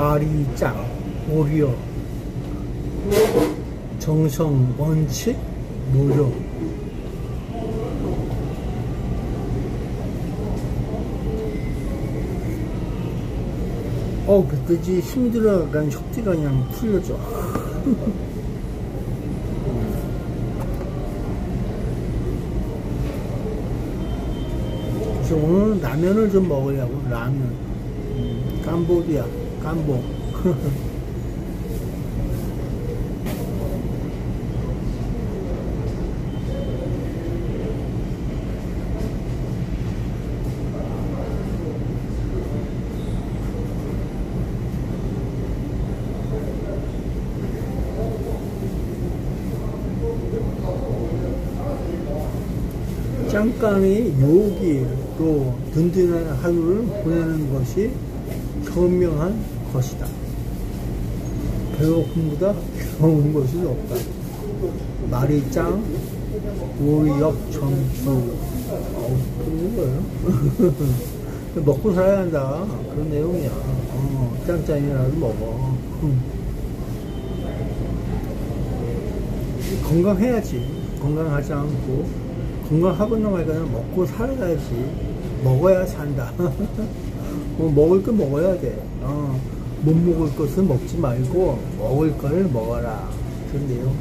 마리짱, 오리어, 정성, 원칙, 노력. 그때지 힘들어간 혁티가 그냥 풀려져. 그래서 오늘 라면을 좀 먹으려고. 라면. 캄보디아, 캄보. 잠깐의 유혹이 또 든든한 하루를 보내는 것이 현명한 것이다. 배고픔보다 괴로운 것이 없다. 말이 짱, 오역 점수. 그런 거예요. 먹고 살아야 한다. 그런 내용이야. 짱짱이라도 먹어. 건강해야지. 건강하지 않고. 건강하고 나니까 먹고 살아야지. 먹어야 산다. 먹을 거 먹어야 돼. 못 먹을 것은 먹지 말고 먹을 거를 먹어라. 그런 내용.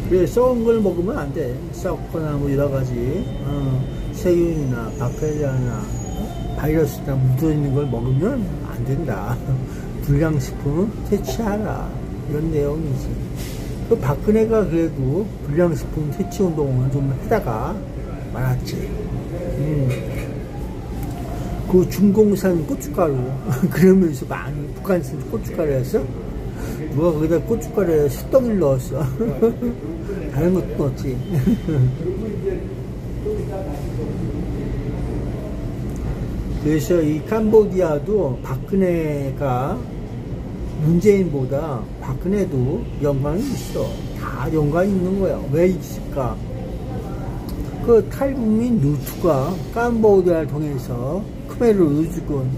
그래, 썩은 걸 먹으면 안 돼. 썩거나 뭐 여러 가지 세균이나 박테리아나 바이러스나 묻어있는 걸 먹으면 안 된다. 불량식품은 퇴치하라. 이런 내용이지. 그 박근혜가 그래도 불량식품 퇴치 운동을 좀 하다가 말았지. 그 중공산 고춧가루 그러면서 많이 북한산 고춧가루였어? 누가 거기다 고춧가루에 숯덩이를 넣었어. 다른 것도 넣었지. 그래서 이 캄보디아도 박근혜가 문재인보다 박근혜도 연관이 있어. 다 연관이 있는 거야. 왜 있을까? 그 탈북민 루트가 캄보디아를 통해서 크메르 우즈군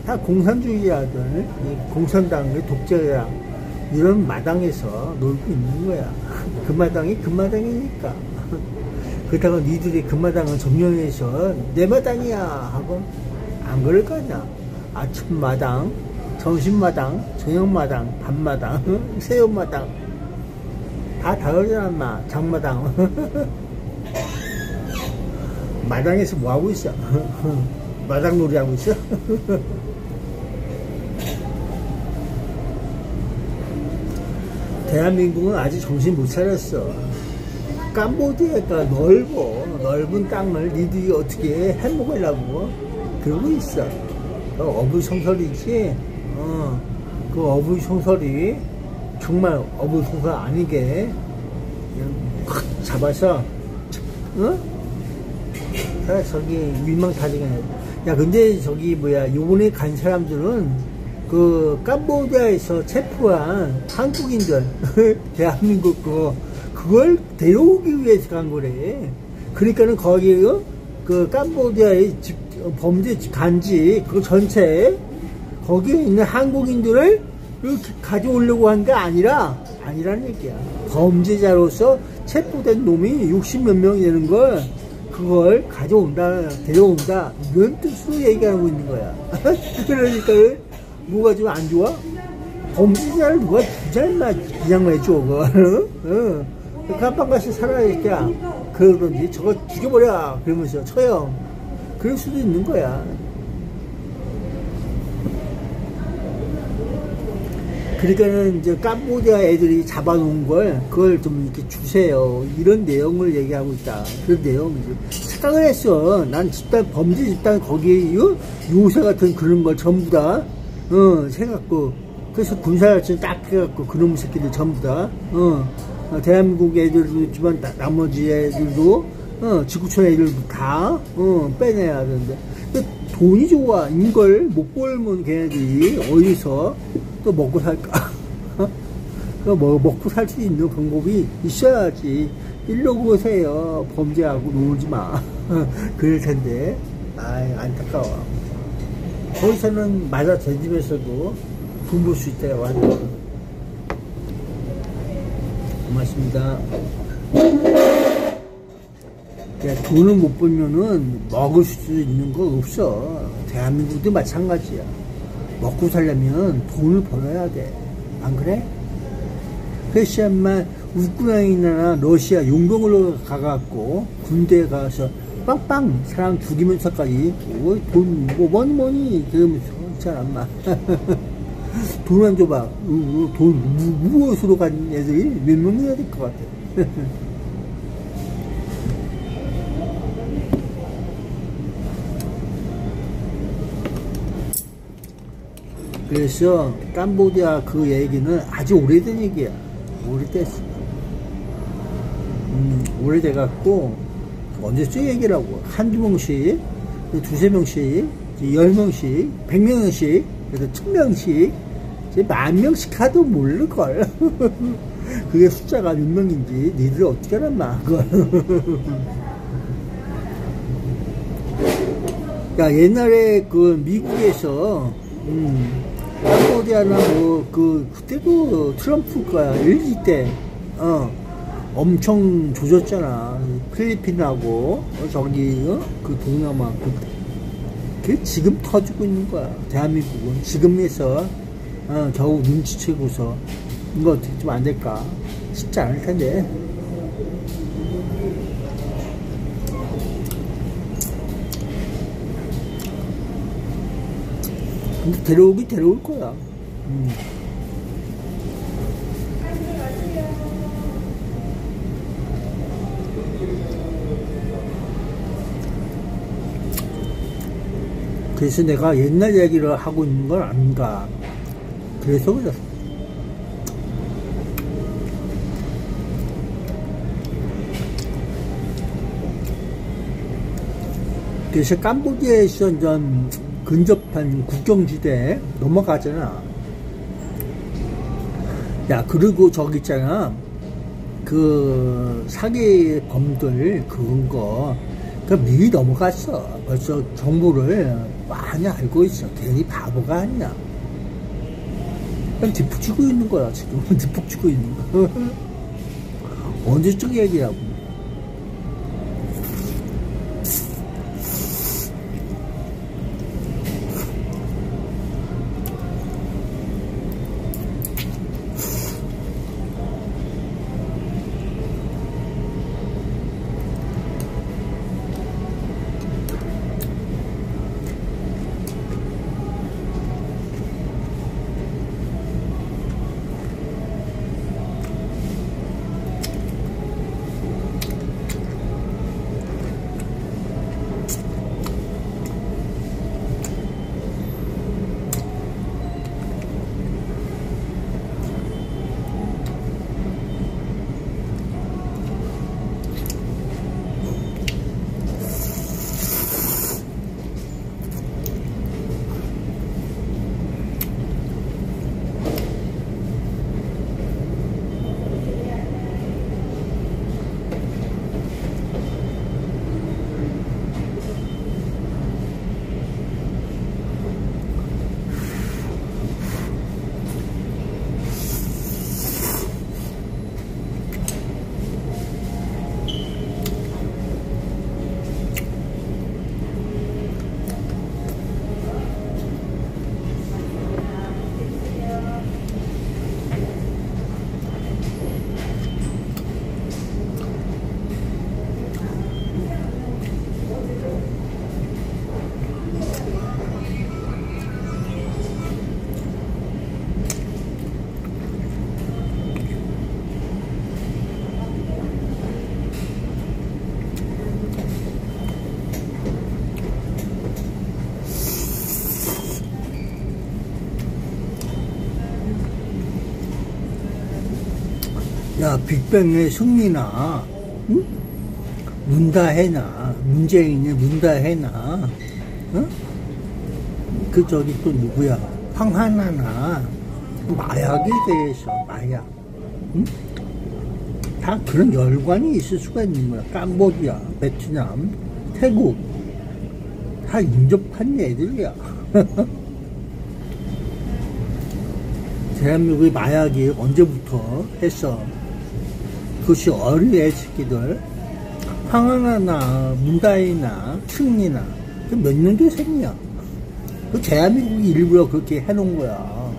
다 공산주의자들, 공산당의 독재자 이런 마당에서 놀고 있는 거야. 그 마당이 그 마당이니까. 그렇다고 니들이 그 마당을 점령해서 내 마당이야 하고 안 그럴 거 아니야. 아침마당, 점심마당, 저녁마당, 밤마당, 새우마당 다 다르잖아. 인마. 장마당. 마당에서 뭐하고 있어? 마당놀이 하고 있어? 대한민국은 아직 정신 못 차렸어. 캄보디아가 넓은 땅을 니들이 어떻게 해먹으려고 그러고 있어. 어불성설이지. 그 어불성설이 정말 어불성설 아니게 그냥 확 잡아서 저기 밀망타지가. 야, 근데 저기 뭐야, 요번에 간 사람들은 그 캄보디아에서 체포한 한국인들 대한민국 그걸 데려오기 위해서 간 거래. 그러니까는 거기 그 캄보디아의 범죄 간지 그 전체 거기에 있는 한국인들을 이렇게 가져오려고 한 게 아니라는 얘기야. 범죄자로서 체포된 놈이 60몇 명이 되는 걸 그걸 가져온다, 데려온다 이런 뜻으로 얘기하고 있는 거야. 그러니까 뭐가 좀 안 좋아? 범죄자를 누가 주자 인마 그냥 왜 줘 그걸? 깜빡같이 살아야겠다. 그러든지 저거 죽여버려 그러면서 처형 그럴 수도 있는 거야. 그러니까는 이제 캄보디아 애들이 잡아놓은 걸 그걸 좀 이렇게 주세요 이런 내용을 얘기하고 있다. 그런 내용이지. 착각을 했어. 난 집단 범죄 집단 거기에 요새 같은 그런 걸 전부 다 해갖고 그래서 군사열전 딱 해갖고 그놈 새끼들 전부 다 대한민국 애들도 있지만 나머지 애들도 지구촌 애들도 다 빼내야 하는데 돈이 좋아. 이걸 못 벌면 걔네들이 어디서 또 먹고 살까? 먹고 살 수 있는 방법이 있어야지. 일로 보세요. 범죄하고 놀지 마. 그럴 텐데. 아이, 안타까워. 거기서는 맞아 제 집에서도 돈 벌 수 있다, 완전. 고맙습니다. 야, 돈을 못 벌면은 먹을 수 있는 거 없어. 대한민국도 마찬가지야. 먹고 살려면 돈을 벌어야 돼. 안 그래? 그래서 인마 우크라이나나 러시아 용병으로 가갖고 군대에 가서 빵빵 사람 죽이면서까지 돈 뭐 뭐니 그러면서 있잖아 인마. 돈 안 줘봐. 돈 무엇으로 간 애들이 몇 명이나 될 것 같아. 그래서 캄보디아 그 얘기는 아주 오래된 얘기야. 오래됐어. 오래돼갖고 언제쯤 얘기라고 한두 명씩, 두세 명씩, 10명씩, 100명씩, 그래서 1000명씩, 10,000명씩 가도 모를걸. 그게 숫자가 몇 명인지 니들 어떻게 알았나 그걸. 야, 옛날에 그 미국에서 캄보디아나 그때도 트럼프가 LG 때 엄청 조졌잖아. 필리핀하고 그 동남아 그게 지금 터지고 있는 거야. 대한민국은 지금에서 겨우 눈치채고서 이거 어떻게 좀 안 될까? 쉽지 않을 텐데. 근데 데려오긴 데려올 거야. 그래서 내가 옛날 얘기를 하고 있는 건 아닌가. 그래서 그랬어. 그래서 캄보디아에서 근접한 국경지대에 넘어가잖아. 야, 그리고 저기 있잖아. 그 사기범들 그 미리 넘어갔어. 벌써 정보를 많이 알고 있어. 괜히 바보가 아니야. 그냥 뒷북치고 있는 거야, 지금. 뒷북치고 있는 거. 언제적 얘기라고. 야, 빅뱅의 승리나, 응? 문다해나, 문재인의 문다해나, 응? 그 저기 또 누구야? 황하나나, 마약에 대해서, 마약, 응? 다 그런 열관이 있을 수가 있는 거야. 캄보디아, 베트남, 태국 다 인접한 애들이야. 대한민국의 마약이 언제부터 했어? 그것이 어린애 새끼들, 황하나나 문다이나 승리나 몇 년도의 생이야. 그 대한민국이 일부러 그렇게 해놓은 거야.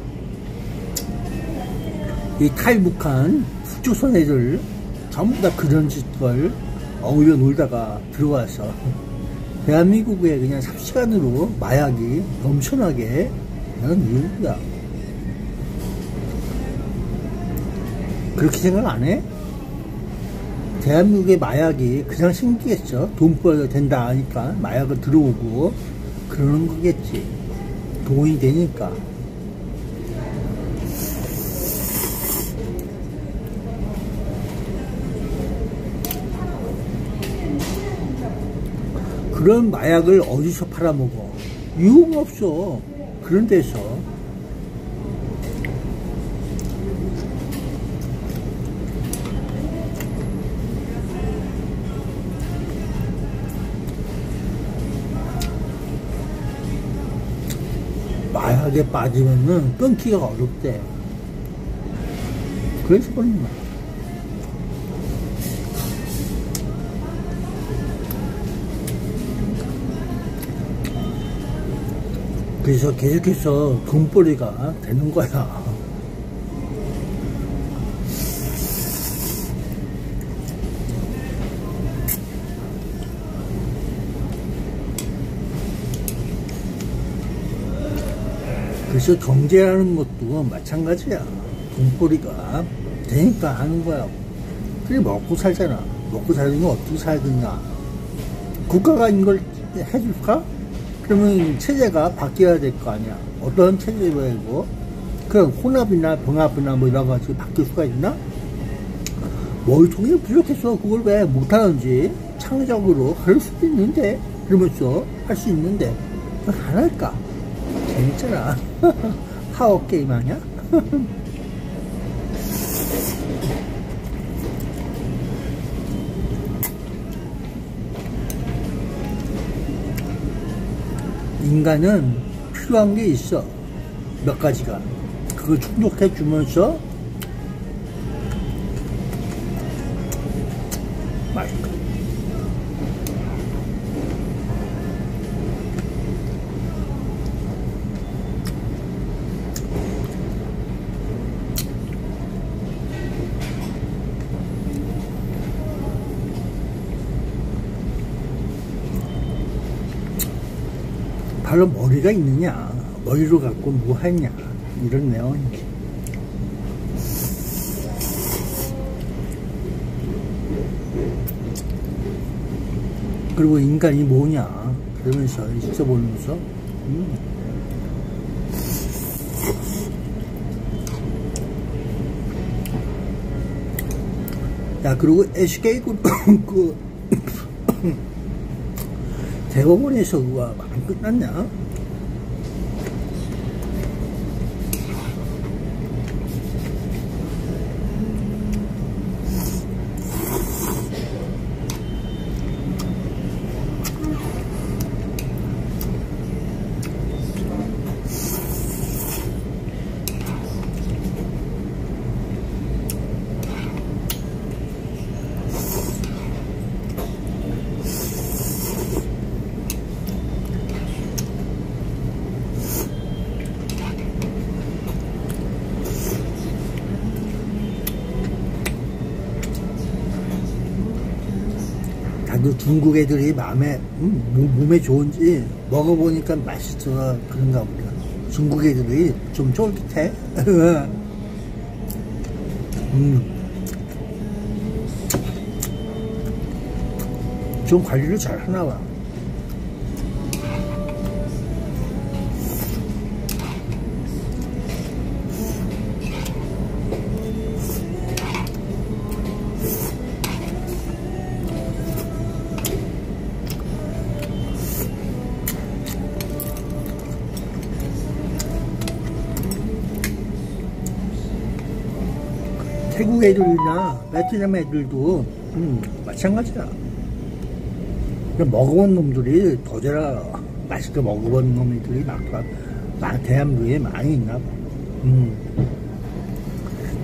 이 탈북한 북조선 애들 전부 다 그런 짓걸 어울려 놀다가 들어와서 대한민국에 그냥 삽시간으로 마약이 넘쳐나게 하는 이유야. 그렇게 생각 안 해? 대한민국의 마약이 그냥 생기겠죠. 돈 벌어야 된다 하니까 마약을 들어오고 그러는 거겠지. 돈이 되니까. 그런 마약을 어디서 팔아먹어? 유흥없어. 그런 데서. 마약에 빠지면은 끊기가 어렵대. 그래서 그런 거야. 그래서 계속해서 돈벌이가 되는 거야. 그래서 경제라는 것도 마찬가지야. 돈벌이가 되니까 하는 거야. 그래 먹고 살잖아. 먹고 살면 어떻게 살겠냐. 국가가 이걸 해줄까? 그러면 체제가 바뀌어야 될 거 아니야. 어떤 체제고, 그럼 혼합이나 병합이나 뭐 이런 가지고 바뀔 수가 있나? 머리통이 부족해서 그걸 왜 못하는지 창의적으로 할 수도 있는데, 그러면서 할 수 있는데 왜 안 할까? 재밌잖아. 파워 게임 아니야? 인간은 필요한 게 있어. 몇 가지가. 그걸 충족해 주면서 맛있다. 바로 머리가 있느냐, 머리로 갖고 뭐 하냐, 이런 내용이지. 그리고 인간이 뭐냐, 그러면서 있어보면서 야, 그리고 SK 그 대법원에서 그거 안 끝났냐? 다들 중국 애들이 몸에 좋은지 먹어보니까 맛있어. 그런가 보다. 중국 애들이 좀 쫄깃해. 좀 관리를 잘 하나 봐. 태국 애들이나 베트남 애들도 마찬가지야. 먹어본 놈들이 더제라 맛있게 먹어본 놈들이 대한민국에 많이 있나 봐.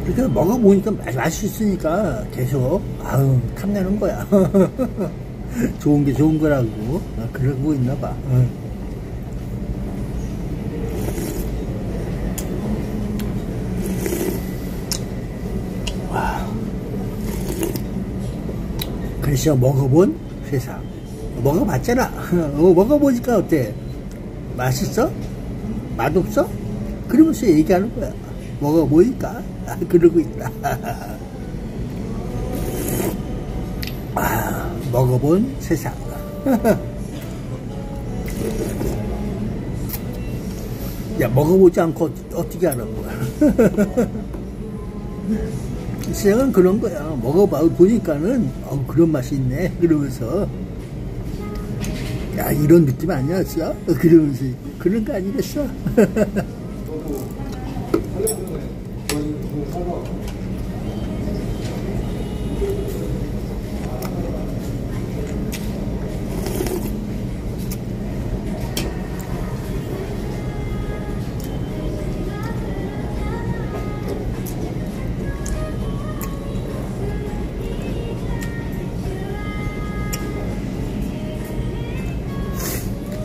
그러니까 먹어보니까 맛있으니까 계속 아유 탐내는 거야. 좋은 게 좋은 거라고 그러고 있나 봐. 그래서 먹어본 세상. 먹어봤잖아. 먹어보니까 어때? 맛있어? 맛없어? 그러면서 얘기하는 거야. 먹어보니까 그러고 있다. 먹어본 세상. 야, 먹어보지 않고 어떻게 알아? 세상은 그런 거야. 먹어봐 보니까는 그런 맛이 있네. 그러면서 야, 이런 느낌 아니었어? 그러면서 그런 거 아니겠어?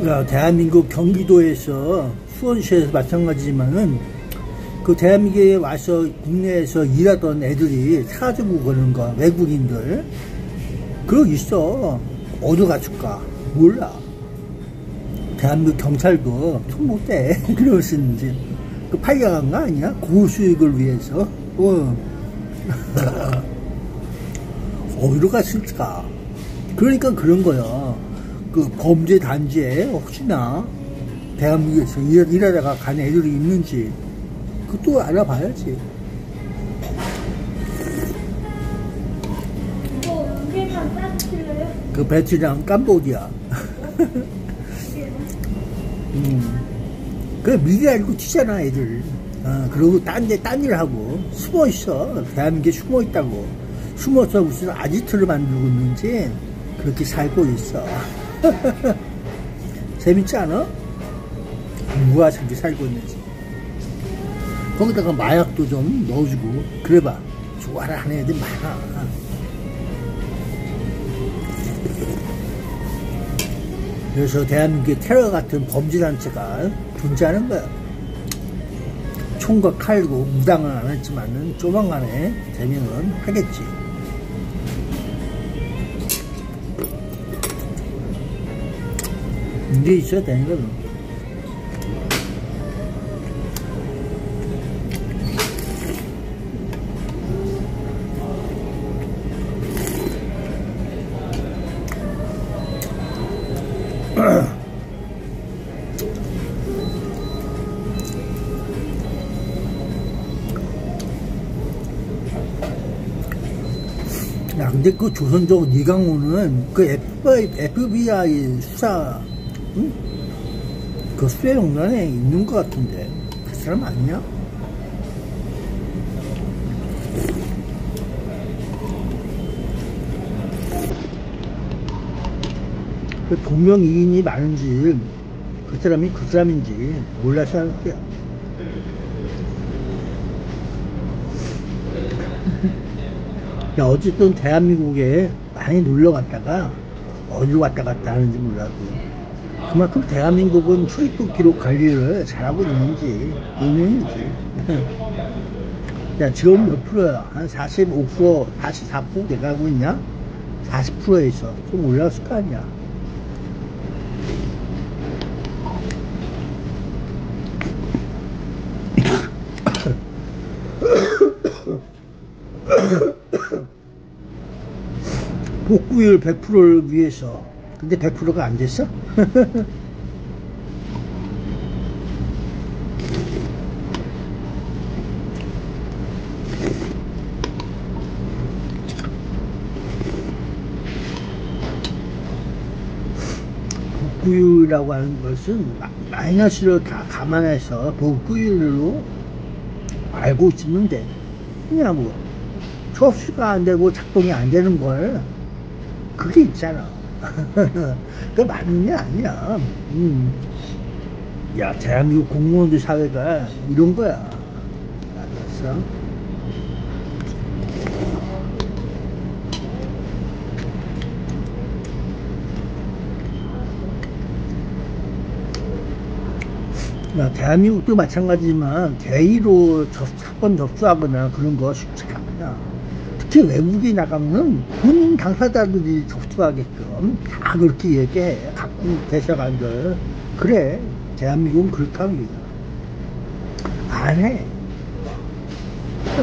야, 대한민국 경기도에서 수원시에서 마찬가지지만은 그 대한민국에 와서 국내에서 일하던 애들이 사주고 그러는 거야. 외국인들 그러고 있어. 어디 갔을까 몰라. 대한민국 경찰도 손 못대. 그러시는지 그 팔려간 거 아니야? 고수익을 위해서. 어디로 갔을까? 그러니까 그런 거야. 그 범죄 단지에 혹시나 대한민국에서 일하다가 간 애들이 있는지 그것도 알아봐야지. 그 베트남, 캄보디아. 그 미리 알고 튀잖아 애들. 그러고 딴 일 하고 숨어 있어. 대한민국에 숨어 있다고. 숨어서 무슨 아지트를 만들고 있는지 그렇게 살고 있어. 재밌지 않아? 누가 저렇게 살고 있는지. 거기다가 마약도 좀 넣어주고 그래봐. 좋아라 하는 애들 많아. 그래서 대한민국의 테러 같은 범죄단체가 존재하는 거야. 총과 칼고 무당은 안 했지만은 조만간에 되면은 하겠지. 문제 있어야 되는 거는. 야, 근데 그 조선족 이강호는 그 FBI 수사, 응? 그 수혜농단에 있는 것 같은데 그 사람 아니냐? 그 동명이인이 많은지 그 사람이 그 사람인지 몰라서 하는 거야. 야, 어쨌든 대한민국에 많이 놀러 갔다가 어디로 왔다 갔다 하는지 몰라도 그만큼 대한민국은 출입국 기록 관리를 잘하고 있는지 의문이지. 야, 지금 몇 프로야? 한 45%, 44% 내가 하고 있냐? 40%에 있어. 좀 올라왔을 거 아니야. 복구율 100%를 위해서. 근데 100%가 안 됐어? 복구율이라고 하는 것은 마이너스를 다 감안해서 복구율로 알고 있는데 그냥 뭐 접수가 안 되고 작동이 안 되는 걸, 그게 있잖아. 그게 맞는 게 아니야. 야, 대한민국 공무원들 사회가 이런 거야. 알았어? 야, 대한민국도 마찬가지지만 대의로 사건 접수하거나 그런 거 쉽지가 않아. 특히 외국에 나가면은 본인 당사자들이 접수하게끔 다 그렇게 얘기해. 각국 대사관들. 그래, 대한민국은 그렇다고 얘기해. 안 해.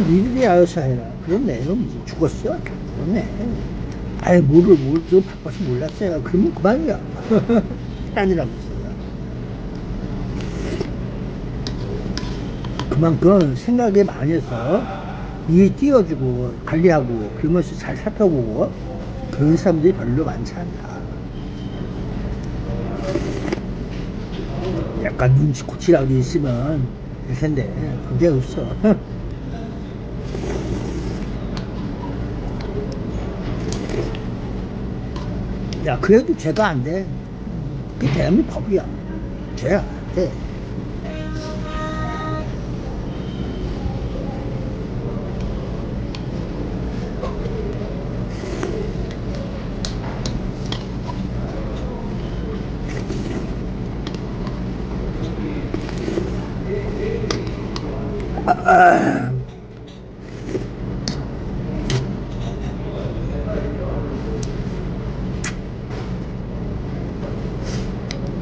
니들이 알아서 해라. 그럼 내는 죽었어. 그러네. 아예 뭐를 좀 바꿔서 몰랐어요. 그러면 그만이야. 아니라고 있어요. 그만큼 생각에 많이 해서 위에 띄워주고 관리하고 그런 것을 잘 살펴보고 그런 사람들이 별로 많지 않다. 약간 눈치코치라도 있으면 될 텐데 그게 없어. 야, 그래도 죄가 안 돼. 그게 대한민국 법이야. 죄야 안 돼.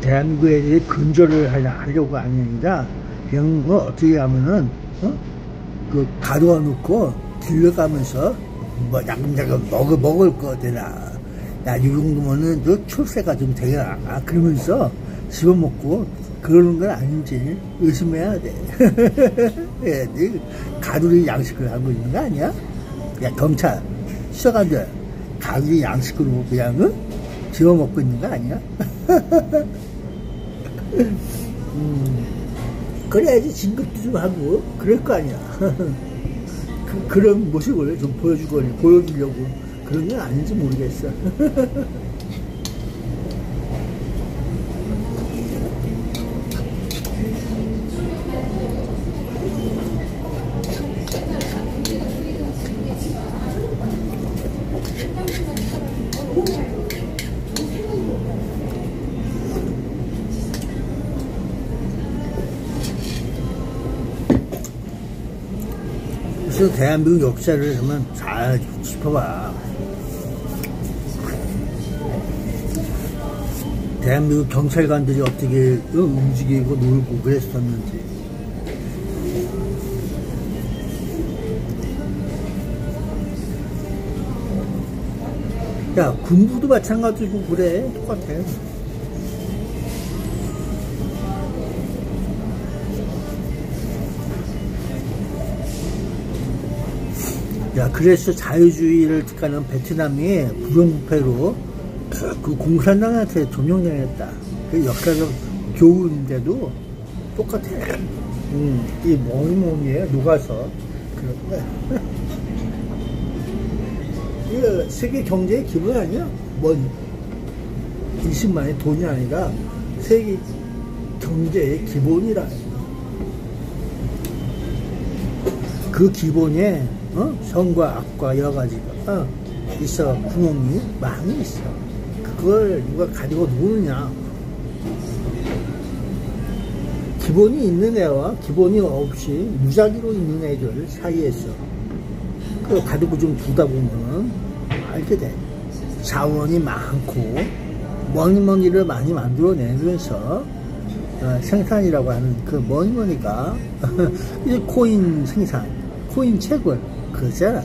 대한민국에 대해 근절을 하려고 아니라 그냥 뭐 어떻게 하면은 그 가둬 놓고 길러가면서 뭐 야금야금 먹을 거 되나, 야, 이 정도면은 저 출세가 좀 되나, 그러면서 집어먹고 그러는 건 아닌지 의심해야 돼. 예, 가두리 양식을 하고 있는 거 아니야? 야, 경찰 수사관들 가두리 양식으로 그냥 집어먹고 있는 거 아니야? 그래야지 진급도 좀 하고 그럴 거 아니야. 그런 모습을 좀 보여주려고 그런 건 아닌지 모르겠어. 그래서 대한민국 역사를 한번 잘 짚어봐. 대한민국 경찰관들이 어떻게 움직이고 놀고 그랬었는지. 야, 군부도 마찬가지고 그래. 똑같아. 야, 그래서 자유주의를 택하는 베트남이 부정부패로 그 공산당한테 점령당했다. 그 역사적 교훈인데도 똑같아. 이 뭐니뭐니에 녹아서 그런 거야. 이거 세계 경제의 기본 아니야? 뭐 20만의 돈이 아니라 세계 경제의 기본이라. 그 기본에 선과 악과 여러 가지가 있어. 구멍이 많이 있어. 그걸 누가 가지고 노느냐. 기본이 있는 애와 기본이 없이 무작위로 있는 애들 사이에서 그걸 가지고 좀 두다 보면 알게 돼. 자원이 많고 머니머니를 많이 만들어내면서 생산이라고 하는 그 머니머니가 이제 코인 생산, 코인 채굴 그거잖아.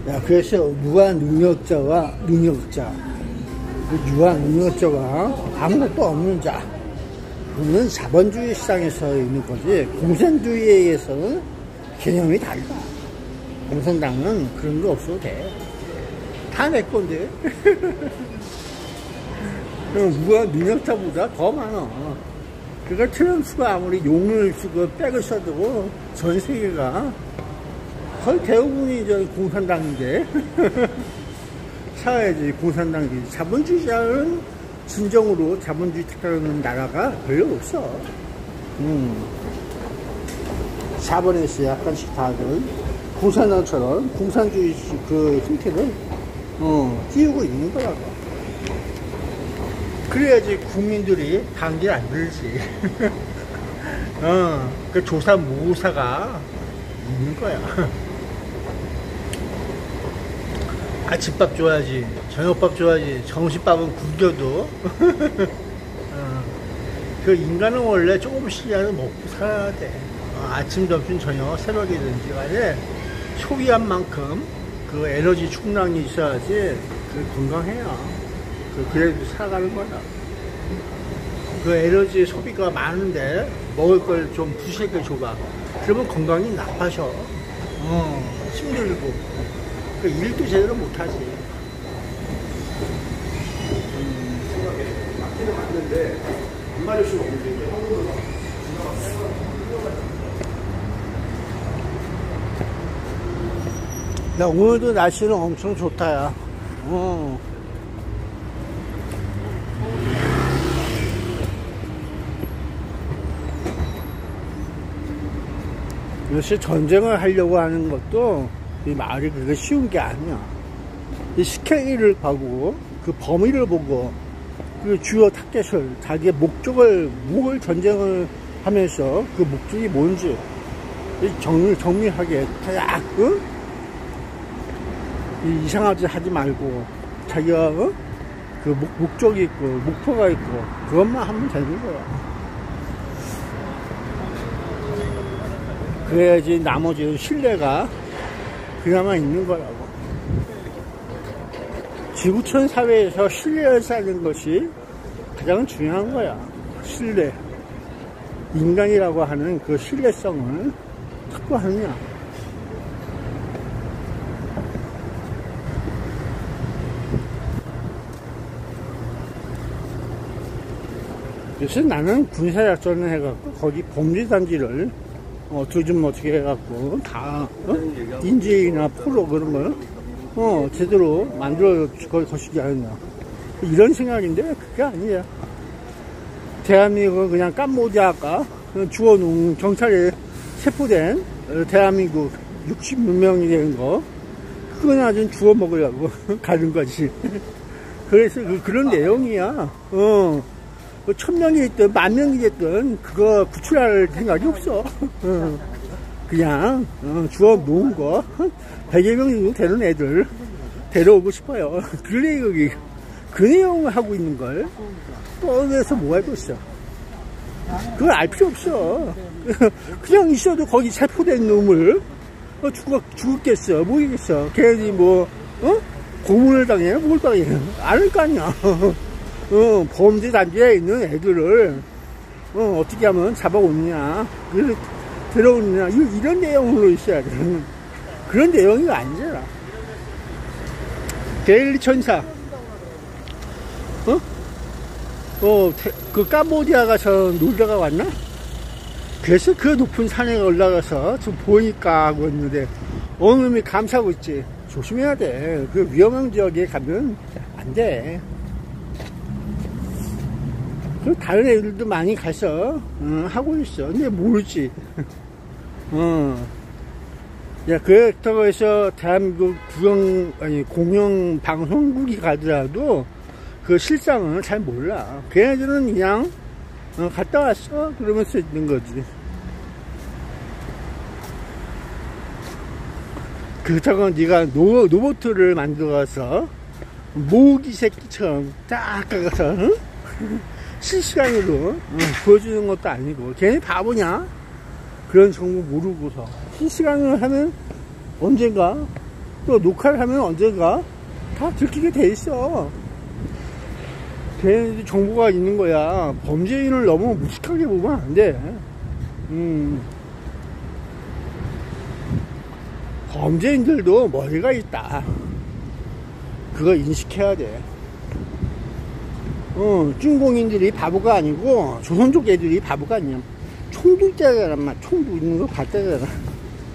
야, 그래서 무한 능력자와 능력자, 유한 능력자가 아무것도 없는 자, 그는 자본주의 시장에서 있는 거지, 공산주의에 의해서는 개념이 달라. 공산당은 그런 거 없어도 돼. 다 내 건데. 무한 능력자보다 더 많아. 그러니까 트럼프가 아무리 용을 쓰고 백을 써도 전 세계가 거의 대부분이 저 공산당인데. 사회주의 공산당이지. 자본주의자는 진정으로 자본주의 택하는 나라가 별로 없어. 4번에서 약간씩 다들 공산당처럼 공산주의 그 형태를 띄우고 있는 거라고. 그래야지 국민들이 단계를 안 들지. 그 조사모사가 있는 거야. 아침밥 줘야지, 저녁밥 줘야지, 점심밥은 굶겨도. 그 인간은 원래 조금씩이라도 먹고 살아야 돼. 아침, 점심, 저녁, 새벽이든지 간에 소비한 만큼 그 에너지 충당이 있어야지 그 건강해요. 그래도 살아가는 거다. 그 에너지 소비가 많은데 먹을 걸 좀 부실하게 줘봐. 그러면 건강이 나빠져. 힘들고. 그 일도 제대로 못하지. 맞기는 맞는데 안 맞을 수가 없는데. 야, 오늘도 날씨는 엄청 좋다, 야. 역시 전쟁을 하려고 하는 것도 이 말이 그렇게 쉬운 게 아니야. 이 스케일을 보고 그 범위를 보고 그 주요 타겟을 자기의 목적을 뭘 전쟁을 하면서 그 목적이 뭔지 정밀하게 딱 이상하지 하지 말고 자기가 그 목적이 있고 목표가 있고 그것만 하면 되는 거야. 그래야지 나머지는 신뢰가 그나마 있는 거라고. 지구촌 사회에서 신뢰를 쌓는 것이 가장 중요한 거야. 신뢰. 인간이라고 하는 그 신뢰성을 확보하느냐. 그래서 나는 군사작전을 해갖고 거기 범죄단지를 좀 어떻게 해갖고 다 인재이나 포로 그런 걸 제대로 만들어 것이지 않느냐 이런 생각인데 그게 아니야. 대한민국은 그냥 깜보디아가 주워놓은 경찰에 체포된 대한민국 60몇 명이 되는 거 그건 아주 주워 먹으려고 가는 거지. 그래서 그런 내용이야. 1000명이 됐든 10,000명이 됐든 그거 구출할 생각이 없어. 그냥 주워 놓은 거 100여 명 정도 되는 애들 데려오고 싶어요. 그래 여기 그 내용을 하고 있는 걸 떠내서 뭐 하고 있어. 그걸 알 필요 없어. 그냥 있어도 거기 체포된 놈을 죽었겠어 뭐겠어. 걔네들이 뭐 고문을 당해 뭘 당해 알 거 아니야. 범죄 단지에 있는 애들을 어떻게 하면 잡아오느냐, 그래서 들어오느냐, 이런 내용으로 있어야 돼. 그런 내용이 아니잖아. 데일리 천사, 그 캄보디아 가서 놀다가 왔나? 그래서 그 높은 산에 올라가서 좀 보니까 하고 있는데 어느 놈이 감싸고 있지. 조심해야 돼. 그 위험한 지역에 가면 안 돼. 다른 애들도 많이 가서 하고 있어. 근데 모르지. 야, 그렇다고 해서 대한민국 공영 방송국이 가더라도 그 실상을 잘 몰라. 걔네들은 그냥 갔다 왔어 그러면서 있는 거지. 그렇다고 네가 로봇을 만들어서 모기 새끼처럼 딱 가서 실시간으로 보여주는 것도 아니고. 걔네 바보냐? 그런 정보 모르고서 실시간으로 하면 언젠가 또 녹화를 하면 언젠가 다 들키게 돼 있어. 걔네들 정보가 있는 거야. 범죄인을 너무 무식하게 보면 안 돼. 범죄인들도 머리가 있다. 그거 인식해야 돼. 중공인들이 바보가 아니고 조선족 애들이 바보가 아니야. 총도 있다잖아. 총도 있는 거 봤다잖아.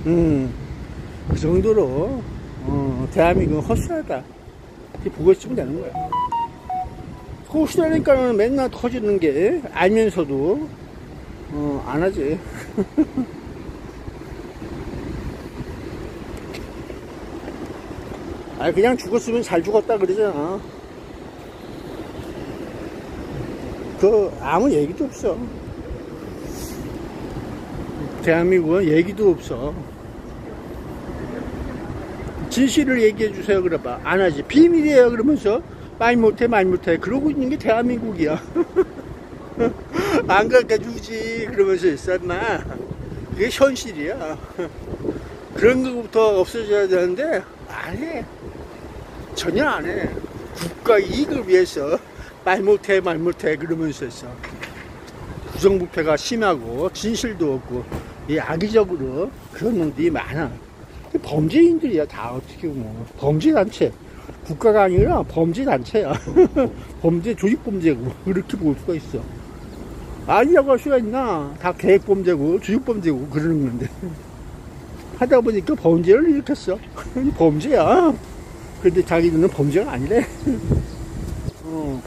그 정도로 대한민국은 허술하다 이렇게 보고 있으면 되는 거야. 허술하니까는 맨날 터지는 게 알면서도 안 하지. 아, 그냥 죽었으면 잘 죽었다 그러잖아. 아무 얘기도 없어. 대한민국은 얘기도 없어. 진실을 얘기해 주세요 그래봐 안 하지. 비밀이에요 그러면서 말 못해 그러고 있는 게 대한민국이야. 안 가르쳐주지 그러면서 있었나. 그게 현실이야. 그런 것부터 없어져야 되는데 안해. 전혀 안해. 국가 이익을 위해서 말 못해 그러면서 있어. 부정부패가 심하고 진실도 없고 이 악의적으로 그런 놈들이 많아. 범죄인들이야 다. 어떻게 보면 범죄단체, 국가가 아니라 범죄단체야. 범죄, 조직범죄고 그렇게 볼 수가 있어. 아니라고 할 수가 있나. 다 계획범죄고 조직범죄고 그러는 건데 하다 보니까 범죄를 일으켰어. 범죄야. 근데 자기들은 범죄가 아니래.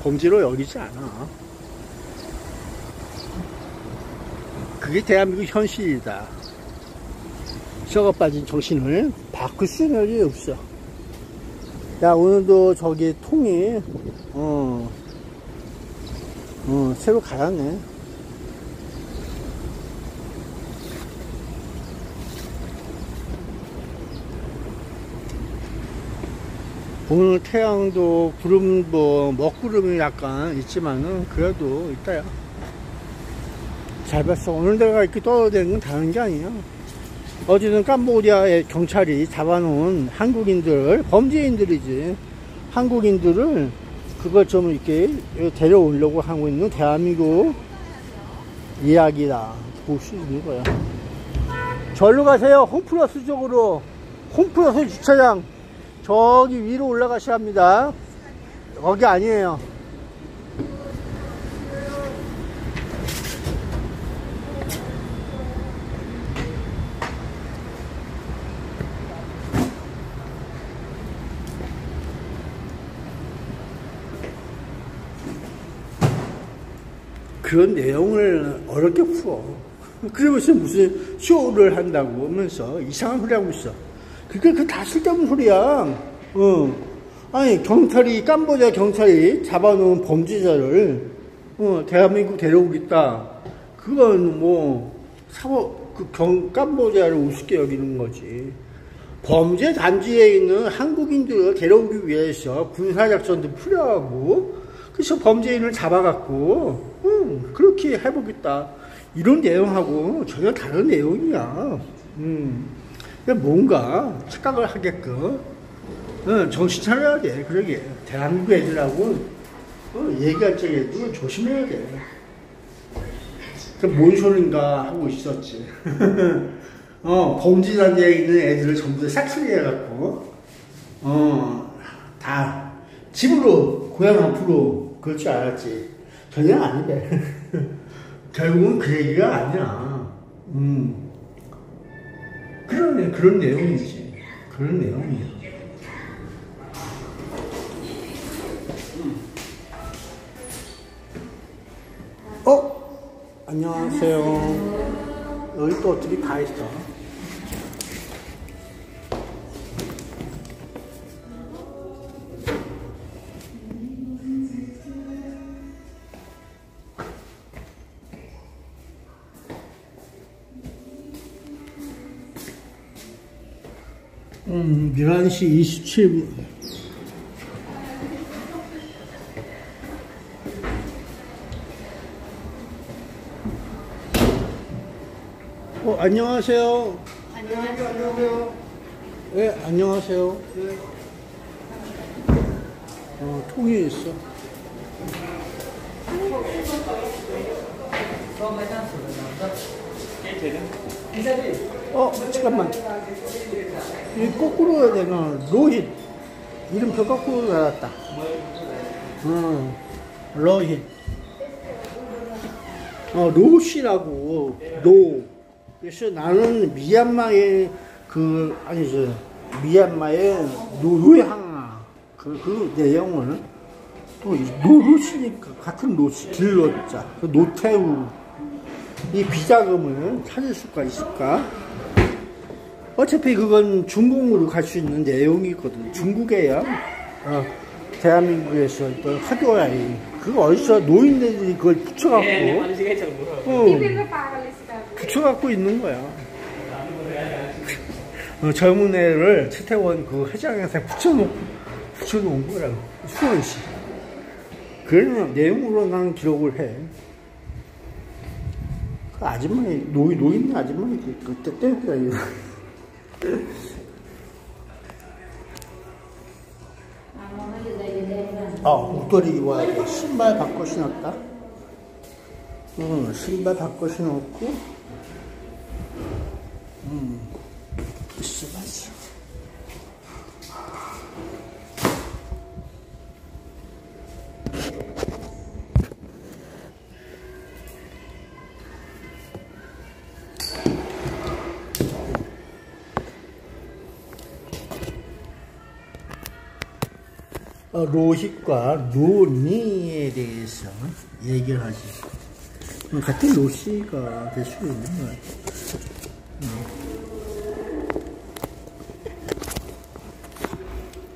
범죄로 여기지 않아. 그게 대한민국 현실이다. 썩어 빠진 정신을 바꿀 수 있는 일이 없어. 야, 오늘도 저기 통이 새로 갈았네. 오늘 태양도 구름 먹구름이 약간 있지만은 그래도 있다야. 잘 봤어. 오늘 내가 이렇게 떨어지는 건 다른 게 아니야. 어제는 캄보디아의 경찰이 잡아놓은 한국인들, 범죄인들이지. 한국인들을 그걸 좀 이렇게 데려오려고 하고 있는 대한민국 이야기다. 볼 수 있는 거야. 절로 가세요. 홈플러스 쪽으로. 홈플러스 주차장. 저기 위로 올라가셔야 합니다. 거기 아니에요. 그런 내용을 어렵게 풀어. 그러면서 무슨 쇼를 한다고 하면서 이상한 소리 하고 있어. 그러니까 그 다 쓸데없는 소리야. 아니, 캄보디아 경찰이 잡아놓은 범죄자를, 대한민국 데려오겠다. 그건 캄보디아를 우습게 여기는 거지. 범죄 단지에 있는 한국인들을 데려오기 위해서 군사작전도 필요하고, 그래서 범죄인을 잡아갖고, 그렇게 해보겠다. 이런 내용하고 전혀 다른 내용이야. 뭔가 착각을 하게끔 정신 차려야 돼. 그러게 대한민국 애들하고 얘기할 적에도 조심해야 돼. 뭔 소린가 하고 있었지. 범죄단지에 있는 애들을 전부 다 싹쓸이해갖고 다 집으로 고향 앞으로 그럴 줄 알았지. 전혀 아니래. 결국은 그 얘기가 아니야. 그런 내용이지. 그런 내용이야. 안녕하세요. 여기 또 어떻게 다 있어? 음, 11시 27분. 안녕하세요. 안녕하세요. 네, 안녕하세요. 통이 있어. 잠깐만. 이 거꾸로 해야 되나? 로힛. 이름표 거꾸로 달았다. 로힛. 로시라고. 로. 그래서 나는 미얀마의 미얀마의 노르항아. 그 내용을 또 노르시니까 같은 노시, 길로자. 노태우. 이 비자금을 찾을 수가 있을까? 어차피 그건 중국으로 갈 수 있는 내용이거든. 중국에야 대한민국에서 또 하도라이 그거 어디서 노인네들이 그걸 붙여갖고 붙여갖고 있는 거야. 젊은 애를 최태원 그 회장에서 붙여놓은 거라고. 수원시. 그런 내용으로 나는 기록을 해. 그 아줌마이, 노인 아줌마이, 그때 때문에. 목도리 입어야 돼. 신발 바꿔 신었다. 신발 바꿔 신었고, 있어봤어. 로hit과 로니에 대해서 얘기를 하지. 같은 로시가 될 수도 있는 거야.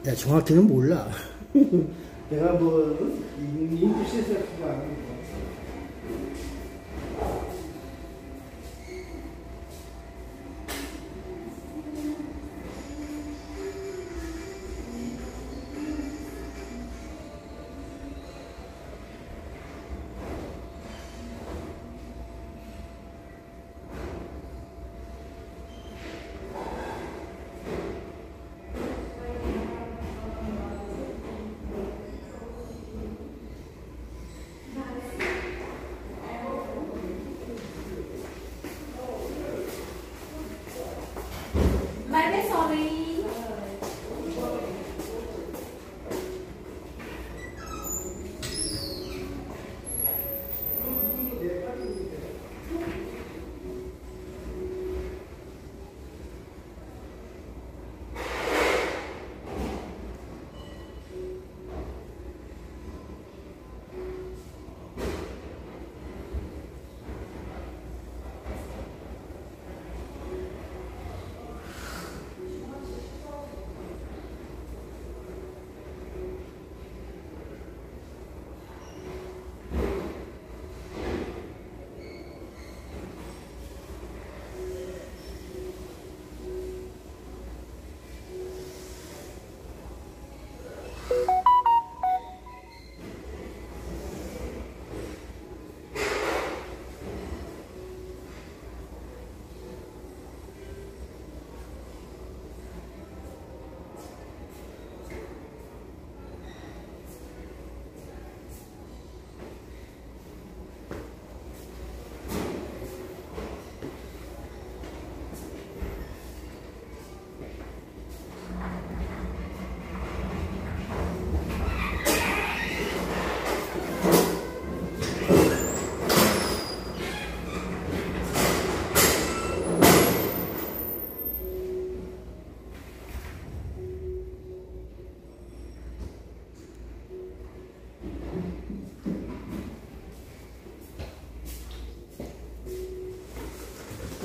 야, 정확히는 몰라. 내가 뭐, 인구시에서 그거 아니고.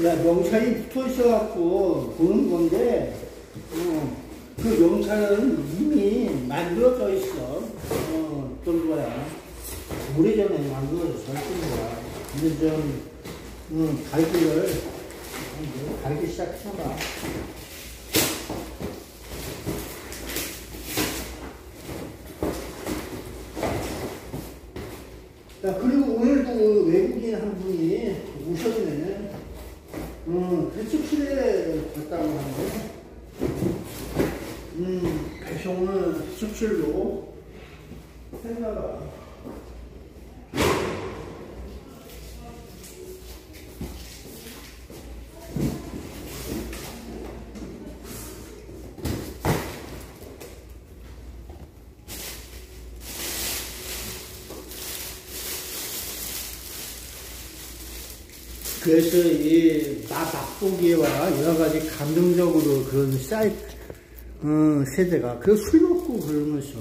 야, 명찰이 붙어 있어갖고 보는 건데, 그 명찰은 이미 만들어져 있어. 어떤 거야. 오래전에 만들어져서 했던 거야. 근데 좀, 갈기 시작해봐. 야, 그리고 오늘도 외국인 한 분이 오셨네. 대축실에 갔다고 하는데. 오늘 수출로 했나봐. 그래서 이 맛보기와 여러 가지 감정적으로 그런 세대가 술 먹고 그러면서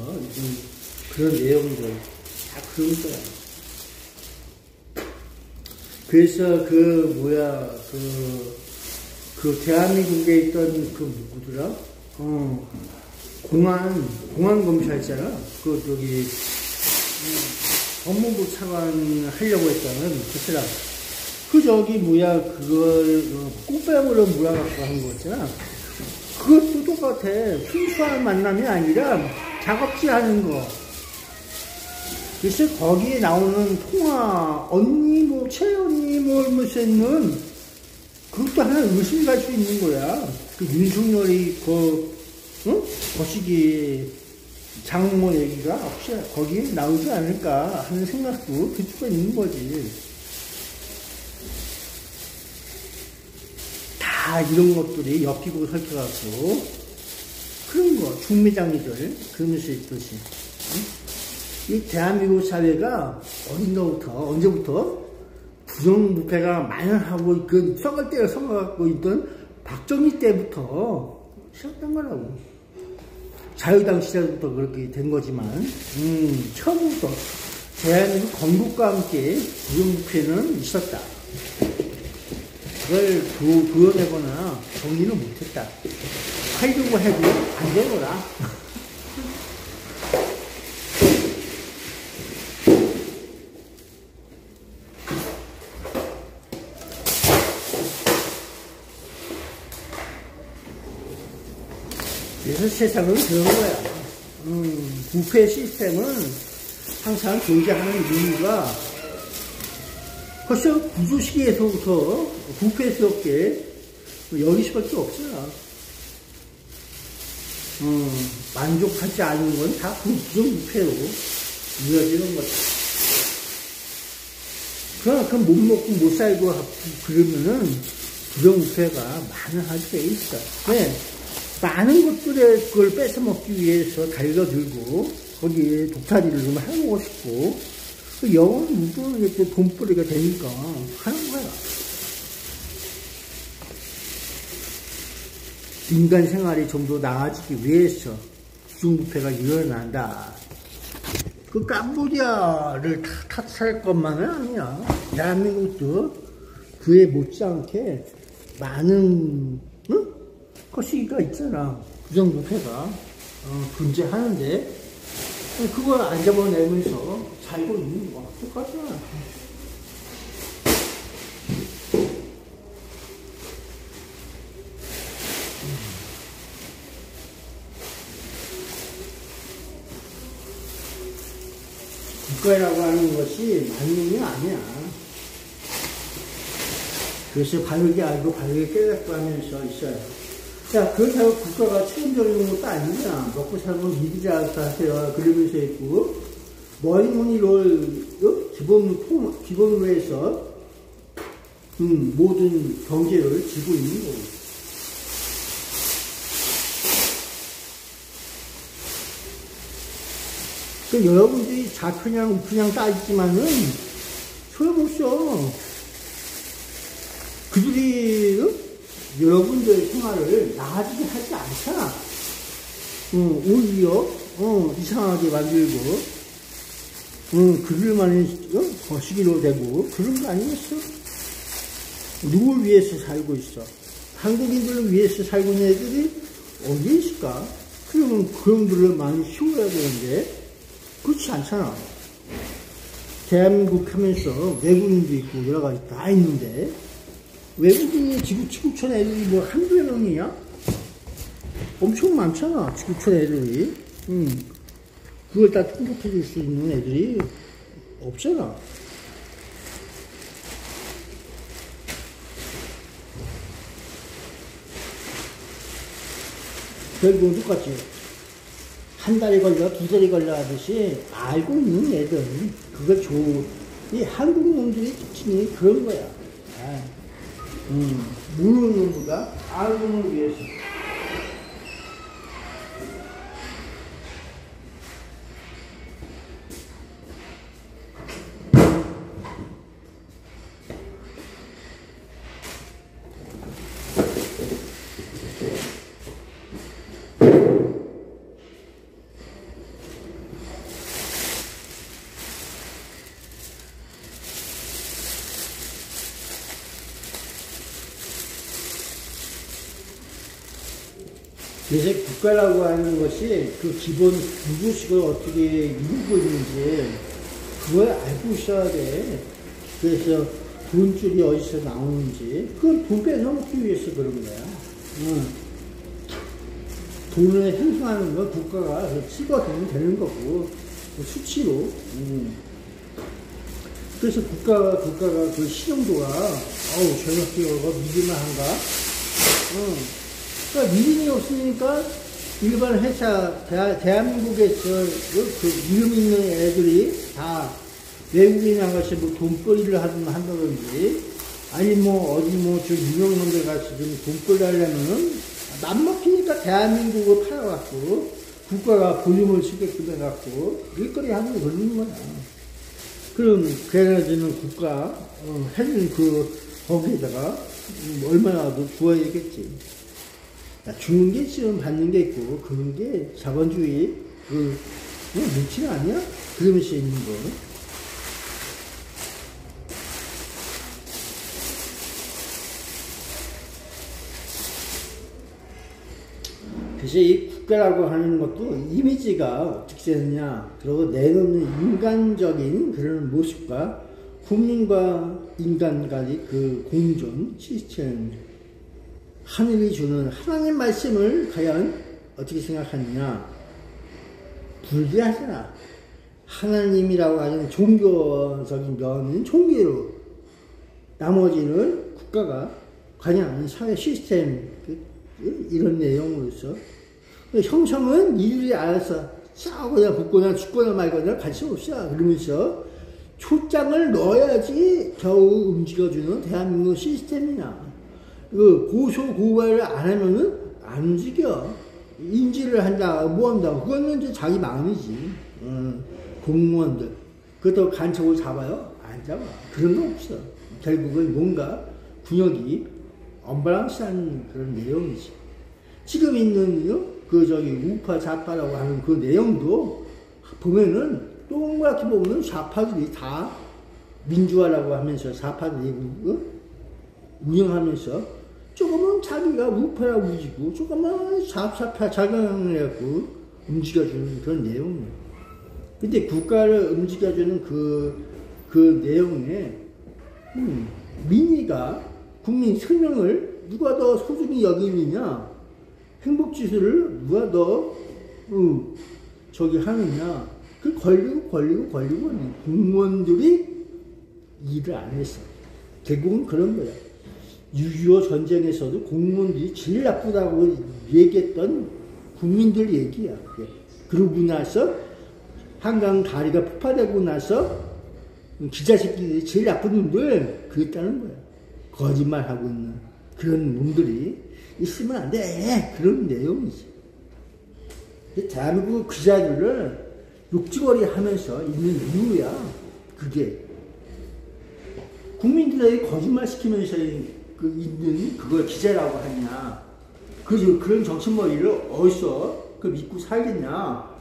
그런 내용들 다 그런 거야. 그래서 그 대한민국에 있던 그 누구더라? 공안 검사 있잖아. 법무부 차관 하려고 했다는 그 사람. 그걸 꽃뱀으로 몰아갖고 한 거 있잖아. 그것도 똑같아. 순수한 만남이 아니라 작업질 하는 거. 그래서 거기에 나오는 통화, 언니, 최언니, 무슨, 그것도 하나 의심이 갈 수 있는 거야. 그 윤석열이, 거시기 장모 얘기가 혹시 거기에 나오지 않을까 하는 생각도 들 수가 있는 거지. 다 이런 것들이 엮이고 설켜갖고 그런 거 중매장이들 그러면서 있듯이 이 대한민국 사회가 언제부터 부정부패가 만연하고 그 썩을 때가 썩어갖고 있던 박정희 때부터 시작된 거라고. 자유당 시절부터 그렇게 된 거지만 처음부터 대한민국 건국과 함께 부정부패는 있었다. 그걸 도려내거나 정리는 못했다. 하려고 해도 안 되더라. 그래서 세상은 그런 거야. 부패 시스템은 항상 존재하는 이유가 벌써 구조 시기에서부터 부패스럽게 여길 수밖에 없어요. 만족하지 않은 건 다 부정부패로 이어지는 거죠. 그럼 못 먹고 못 살고 그러면은 부정부패가 만연하게 돼 있어. 왜? 많은 것들에 그걸 뺏어 먹기 위해서 달려들고 거기에 독타리를 좀 해보고 싶고 영원 묻는 게 또 돈벌이가 되니까 하는 거야. 인간 생활이 좀 더 나아지기 위해서 부정부패가 일어난다. 그 캄보디아를 탓할 것만은 아니야. 대한민국도 그에 못지않게 많은 것이가 있잖아. 부정부패가 존재하는데 그걸 안 잡아내면서 살고 있는 거 똑같잖아. 국가라고 하는 것이 만능이 아니야. 그래서 바르게 알고 바르게 깨닫고 하면서 있어요. 자, 그렇다고 국가가 책임져주는 것도 아니냐. 먹고 살면 믿으자 하세요. 그러면서 있고, 뭐니를 기본으로 해서, 모든 경제를 지고 있는 거고. 그 여러분들이 좌표냥 우표냥 따지지만은 소용없어. 그들이, 여러분들의 생활을 나아지게 하지 않잖아. 오히려, 이상하게 만들고, 그들만의 거시기로 되고, 그런 거 아니겠어? 누굴 위해서 살고 있어? 한국인들을 위해서 살고 있는 애들이 어디에 있을까? 그러면 그런들을 많이 키워야 되는데, 그렇지 않잖아. 대한민국 하면서 외국인도 있고, 여러 가지 다 있는데, 외국인이 지구촌 애들이 뭐 한두 명이냐? 엄청 많잖아, 지구촌 애들이. 그걸 다 통독해 줄 수 있는 애들이 없잖아. 결국은 똑같지. 한 달이 걸려, 두 달이 걸려 하듯이 알고 있는 애들, 그걸 이 한국 놈들이 특징이 그런 거야. 모르는 놈보다 아는 놈을 위해서. 그래서 국가라고 하는 것이 그 기본 구조식을 어떻게 이루고 있는지 그걸 알고 있어야 돼. 그래서 돈줄이 어디서 나오는지 그걸 돈 뺏어먹기 위해서 그런 거야. 돈을 행사하는 건 국가가 찍어두면 되는 거고 수치로. 그래서 국가가 그 신용도가 저 학교가 믿을만 한가? 그러니까 믿음이 없으니까 일반 회사, 대한민국에서 그 이름 있는 애들이 다 외국에 나가서 뭐 돈벌이를 한다든지, 아니 뭐 어디 저 유명한 데 가서 좀 돈벌이 하려면은 맘먹히니까 대한민국을 팔아갖고 국가가 보증을 시게끔 해갖고 일거리 하는 게 걸리는 거야. 그럼 걔네들은 국가 해준 거기에다가 얼마나 더 주어야겠지. 주는 게 있으면 받는 게 있고, 그런 게 자본주의, 눈치는 아니야? 그러면서 있는 거. 그래서 이 국가라고 하는 것도 이미지가 어떻게 되느냐. 그리고 내놓는 인간적인 그런 모습과 국민과 인간 간의 그 공존 시스템, 하늘이 주는 하나님 말씀을 과연 어떻게 생각하느냐. 불리하잖아. 하나님이라고 하는 종교적인 면은 종교로, 나머지는 국가가 관여하는 사회 시스템, 이런 내용으로서 형성은 이들이 알아서 싸우거나 붙거나 죽거나 말거나 관심 없어. 그러면서 초장을 넣어야지 겨우 움직여주는 대한민국 시스템이냐. 고소 고발을 안 하면은 안 움직여. 인지를 한다, 뭐 한다. 그거는 이제 자기 마음이지. 공무원들. 그것도 간첩을 잡아요? 안 잡아. 그런 거 없어. 결국은 뭔가 군역이 언밸런스한 그런 내용이지. 지금 있는 우파 좌파라고 하는 그 내용도 보면은 동그랗게 보면 좌파들이 다 민주화라고 하면서 좌파들이 운영하면서 조금은 자기가 우파라고 움직이고 조금은 좌파 작용을 해갖고 움직여주는 그런 내용이에요. 근데 국가를 움직여주는 그 내용에 민의가 국민 생명을 누가 더 소중히 여기느냐, 행복지수를 누가 더 하느냐. 그 걸리고 공무원들이 일을 안 했어. 결국은 그런 거야. 6.25 전쟁에서도 공무원들이 제일 나쁘다고 얘기했던 국민들 얘기야. 그러고 나서 한강 다리가 폭파되고 나서 기자 새끼들이 제일 나쁜 놈들 그랬다는 거야. 거짓말하고 있는 그런 놈들이 있으면 안 돼. 그런 내용이지. 대한민국 기자들을 욕지거리 하면서 있는 이유야. 그게 국민들에게 거짓말 시키면서 있는 그걸 기자라고 하냐. 그런 정신머리를 어디서 믿고 살겠냐.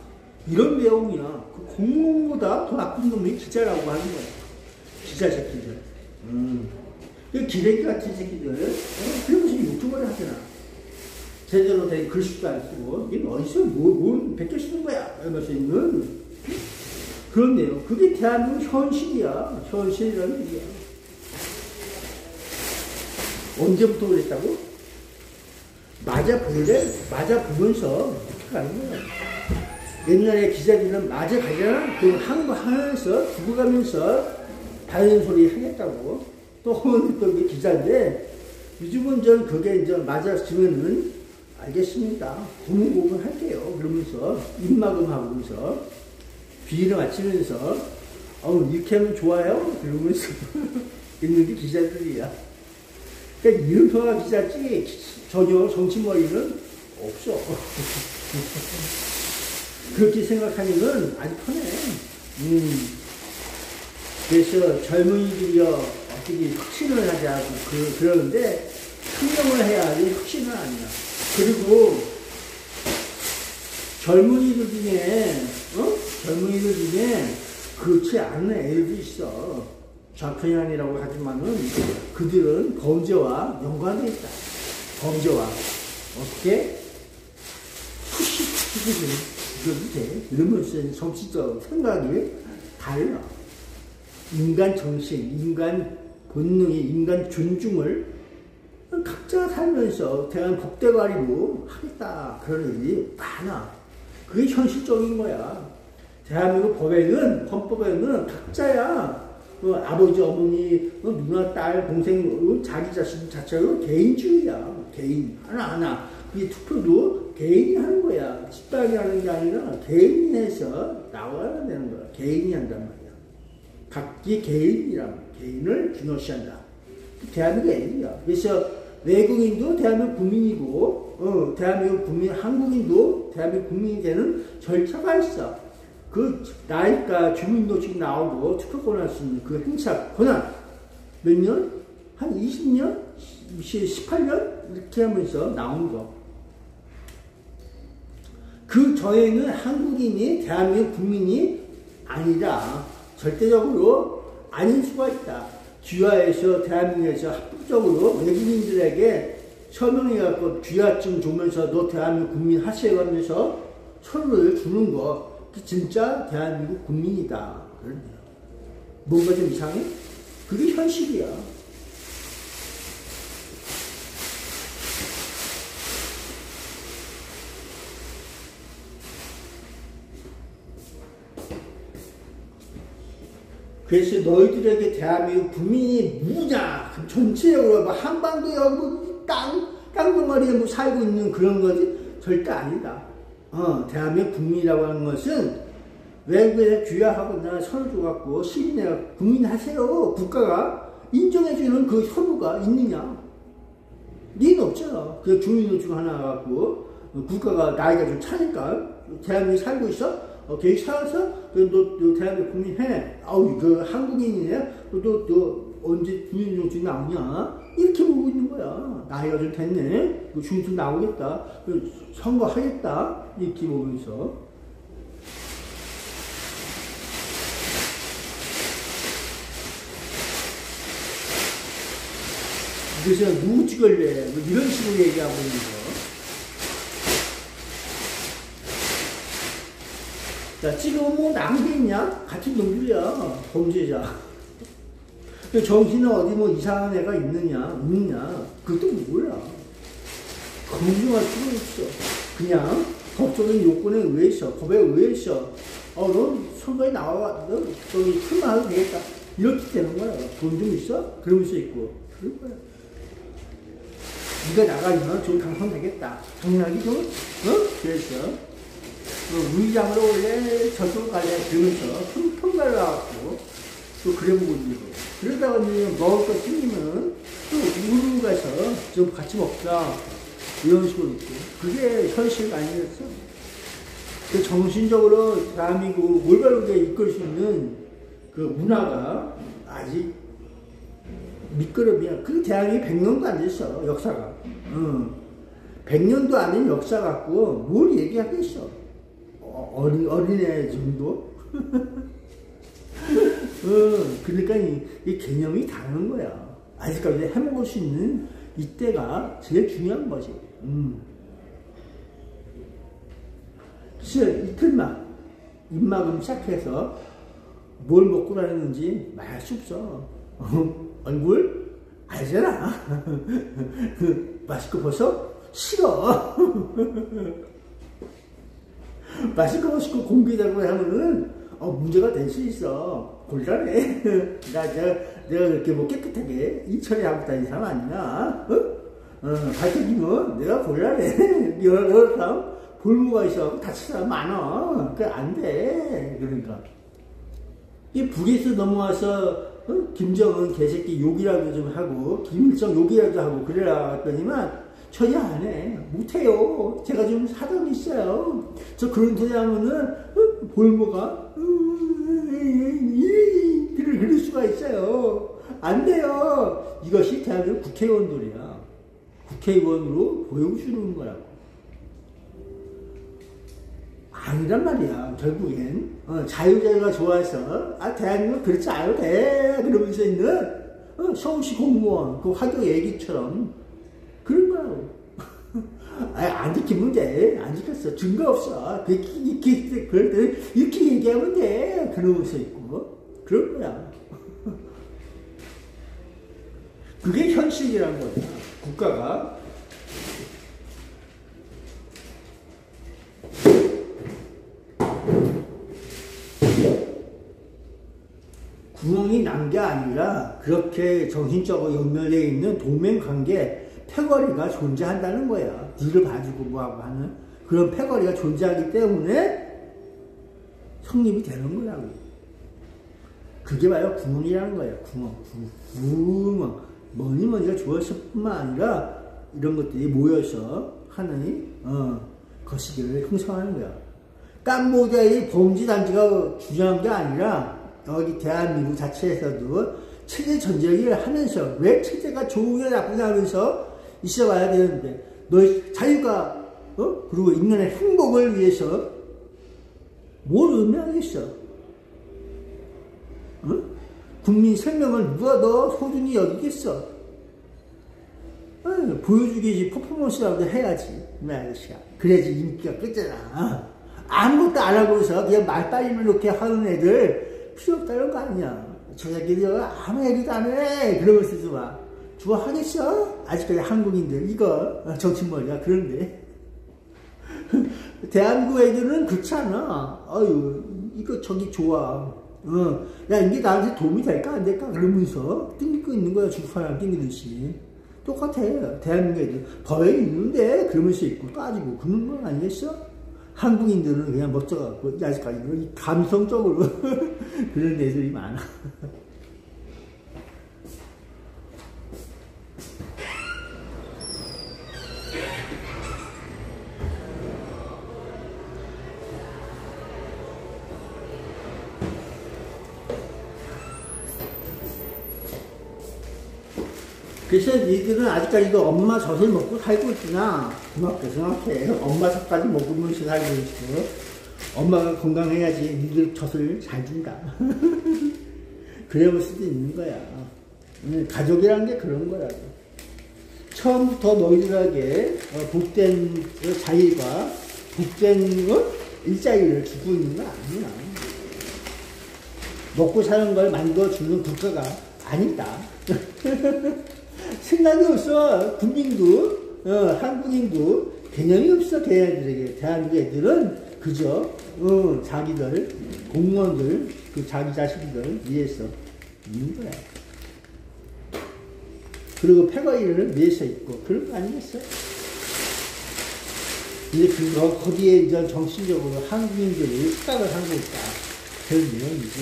이런 내용이야. 그 공무원보다 더 나쁜 놈이 기자라고 하는 거야. 기자 새끼들. 기레기 같은 새끼들. 그러면서 유튜버를 하잖아. 제대로 된 글씨도 안 쓰고, 이게 어디서 뭔 베껴 쓰는 거야. 이러면서 있는 그런 내용. 그게 대한민국 현실이야. 현실이라는 얘기야. 언제부터 그랬다고? 맞아보면서 어떻게 가는 거야. 옛날에 기자들은 맞아가잖아. 그 하는 거 하면서, 죽어가면서 다른 소리 하겠다고. 또 기자인데, 요즘은 그게 이제 맞았으면은 알겠습니다. 고문고문할게요. 그러면서 입막음하면서 비위를 맞추면서 이렇게 하면 좋아요? 그러면서 있는 게 기자들이야. 그러니까 이름표가 기자지 전혀 정치머리는 없어. 그렇게 생각하면은 아주 편해. 그래서 젊은이들이요 어떻게 혁신을 하자고 그러는데 혁명을 해야지 혁신은 아니야. 그리고 젊은이들 중에 그렇지 않은 애들도 있어. 좌편향이라고 하지만은 그들은 범죄와 연관되어 있다. 범죄와 어떻게 푸시를 이러도 돼. 이러면서 정치적 생각이 달라. 인간 정신, 인간 본능이, 인간 존중을 각자 살면서 대한 법대가리로 하겠다. 그런 일이 많아. 그게 현실적인 거야. 대한민국 법에는, 헌법에는 각자야. 아버지, 어머니, 누나, 딸, 동생, 자기 자신 자체로 개인주의야. 개인. 하나하나. 이 투표도 개인이 하는 거야. 집단이 하는 게 아니라 개인이 해서 나와야 되는 거야. 개인이 한단 말이야. 각기 개인을 중요시한다. 대한민국 애들이야. 그래서 외국인도 대한민국 국민이고, 대한민국 국민, 한국인도 대한민국 국민이 되는 절차가 있어. 그 나이가 주민등록증 나오고 투표권 할 수 있는 그 행사 권한 몇 년? 한 20년? 18년? 이렇게 하면서 나온 거. 그 전에는 한국인이 대한민국 국민이 아니라 절대적으로 아닐 수가 있다. 귀화에서 대한민국에서 합법적으로 외국인들에게 서명해갖고 귀화증 주면서 너 대한민국 국민 하세요 하면서 서류를 주는 거. 진짜 대한민국 국민이다. 뭔가 좀 이상해? 그게 현실이야. 그래서 너희들에게 대한민국 국민이 누구냐? 전체적으로 한반도에 땅덩어리에 살고 있는 그런 거지? 절대 아니다. 대한민국 국민이라고 하는 것은 외국에서 귀화하거나 서류 줘갖고 시민회가 국민 하세요. 국가가 인정해주는 그 서류가 있느냐? 니는 없잖아. 그 주민등록증 하나 갖고 국가가 나이가 좀 차니까 대한민국에 살고 있어? 계획 살아서 너 대한민국 국민 해. 그 한국인이네. 너 언제 주민등록증 나오냐? 이렇게 보고 있는 거야. 나이가 좀 됐네. 주민등록증 나오겠다. 선거하겠다. 이렇게 보면서. 그래서 누구 찍을래? 이런 식으로 얘기하고 있는 거. 자, 지금 뭐 남게 있냐? 같은 놈들이야. 범죄자. 정신은 어디 뭐 이상한 애가 있느냐? 그것도 몰라. 검증할 필요 없어. 그냥 법적인 요건에 의해서, 법에 의해서, 너 선거에 나와, 너 저기 출마해도 되겠다. 이렇게 되는 거야. 돈 좀 있어? 그러면서 있고. 그럴 거야. 네가 나가면 좀 당선되겠다. 당락이 좀, 그래서. 의장으로 원래 저쪽으로 갈래 그러면서 평가를 하고 또 그래 보고 있는 거예요. 그러다가 이제 먹을 거 생기면 또 우르르 가서 좀 같이 먹자 이런 식으로 있고 그게 현실 아니겠어? 그 정신적으로 대한민국 올바르게 이끌 수 있는 그 문화가 아직 미끄러미야. 그 대한민국이 100년도 안 됐어 역사가. 100년도 안 된 역사 갖고 뭘 얘기하겠어? 어린애 정도? 그러니까 이 개념이 다른 거야. 아직까지 해먹을 수 있는 이때가 제일 중요한 거지. 그래서 이틀만 입막음 시작해서 뭘 먹고 다녔는지 말할 수 없어. 얼굴 알잖아. 마스크 벗어? 싫어. 마스크 벗고 공개되고 하면은 문제가 될 수 있어. 곤란해. 내가 그렇게 뭐 깨끗하게 이 처리하고 다니는 사람 아니냐? 밝혀지면 내가 곤란해. 여러 사람 볼모가 있어. 다친 사람 많아. 그 안 돼. 그러니까. 이 북에서 넘어와서, 김정은 개새끼 욕이라도 좀 하고, 김일성 욕이라도 하고, 그래라 했더니만, 전혀 안 해. 못해요. 제가 좀 사정이 있어요. 저 그런 소리 하면은, 볼모가, 그럴 수가 있어요. 안 돼요. 이것이 대한민국 국회의원들이야. 국회의원으로 보여주는 거라고. 아니란 말이야. 결국엔 자유자유가 좋아서 대한민국 그렇지 않아도 돼 그러면서 있는 서울시 공무원 그 화교 얘기처럼 그런 거라고. 안 지키면 돼. 안 지켰어. 증거 없어. 이렇게 얘기하면 돼. 그러면서 있고 그럴 거야. 그게 현실이란 거야. 국가가 구멍이 난 게 아니라 그렇게 정신적으로 연결되어 있는 동맹관계 패거리가 존재한다는 거야. 니를 봐주고 뭐하고 하는 그런 패거리가 존재하기 때문에 성립이 되는 거라고. 그게 바로 구멍이라는 거야. 구멍. 뭐니가 좋았을 뿐만 아니라 이런 것들이 모여서 하나의 거시기를 형성하는 거야. 캄보디아의 범죄단체가 주장한 게 아니라 여기 대한민국 자체에서도 체제 전쟁을 하면서 왜 체제가 좋으냐 나쁘냐 하면서 있어봐야 되는데 너의 자유가 그리고 인간의 행복을 위해서 뭘 의미하겠어? 국민 생명을 누가 더 소중히 여기겠어? 보여주기 퍼포먼스라도 해야지 이 아저씨야. 그래야지 인기가 끄잖아. 아무것도 안 하고서 그냥 말빨리만 이렇게 하는 애들 필요 없다는 거 아니야. 저 새끼들 아무 얘기도 안 해. 그러면서 좋아하겠어? 아직까지 한국인들 이거 정신머리야. 그런데 대한민국 애들은 그렇지 않아. 아유 이거 저기 좋아. 야 이게 나한테 도움이 될까 안 될까 그러면서 띵기고 있는 거야. 주파랑 띵기듯이. 똑같아. 대한민국 애들 법에 있는데 그러면서 있고 따지고 그런 건 아니겠어? 한국인들은 그냥 멋져갖고 아직까지 감성적으로 그런 애들이 많아. 그래서 니들은 아직까지도 엄마 젖을 먹고 살고 있구나. 고맙게 생각해. 엄마 젖까지 먹으면서 살고 있어. 엄마가 건강해야지 니들 젖을 잘 준다. 그래 볼 수도 있는 거야. 가족이란 게 그런 거라고. 처음부터 너희들에게 복된 자유가 복된 일자리를 주고 있는 거 아니야. 먹고 사는 걸 만들어주는 국가가 아니다. 생각이 없어. 국민도 한국인도 개념이 없어. 걔네들에게. 대한민국 애들은 그저 자기들 공무원들 그 자기 자식들 위해서 있는 거야. 그리고 패거리를 위해서 있고 그런 거 아니겠어? 이제 거기에 이제 정신적으로 한국인들이 착각을 하고 있다. 그런 내용이지.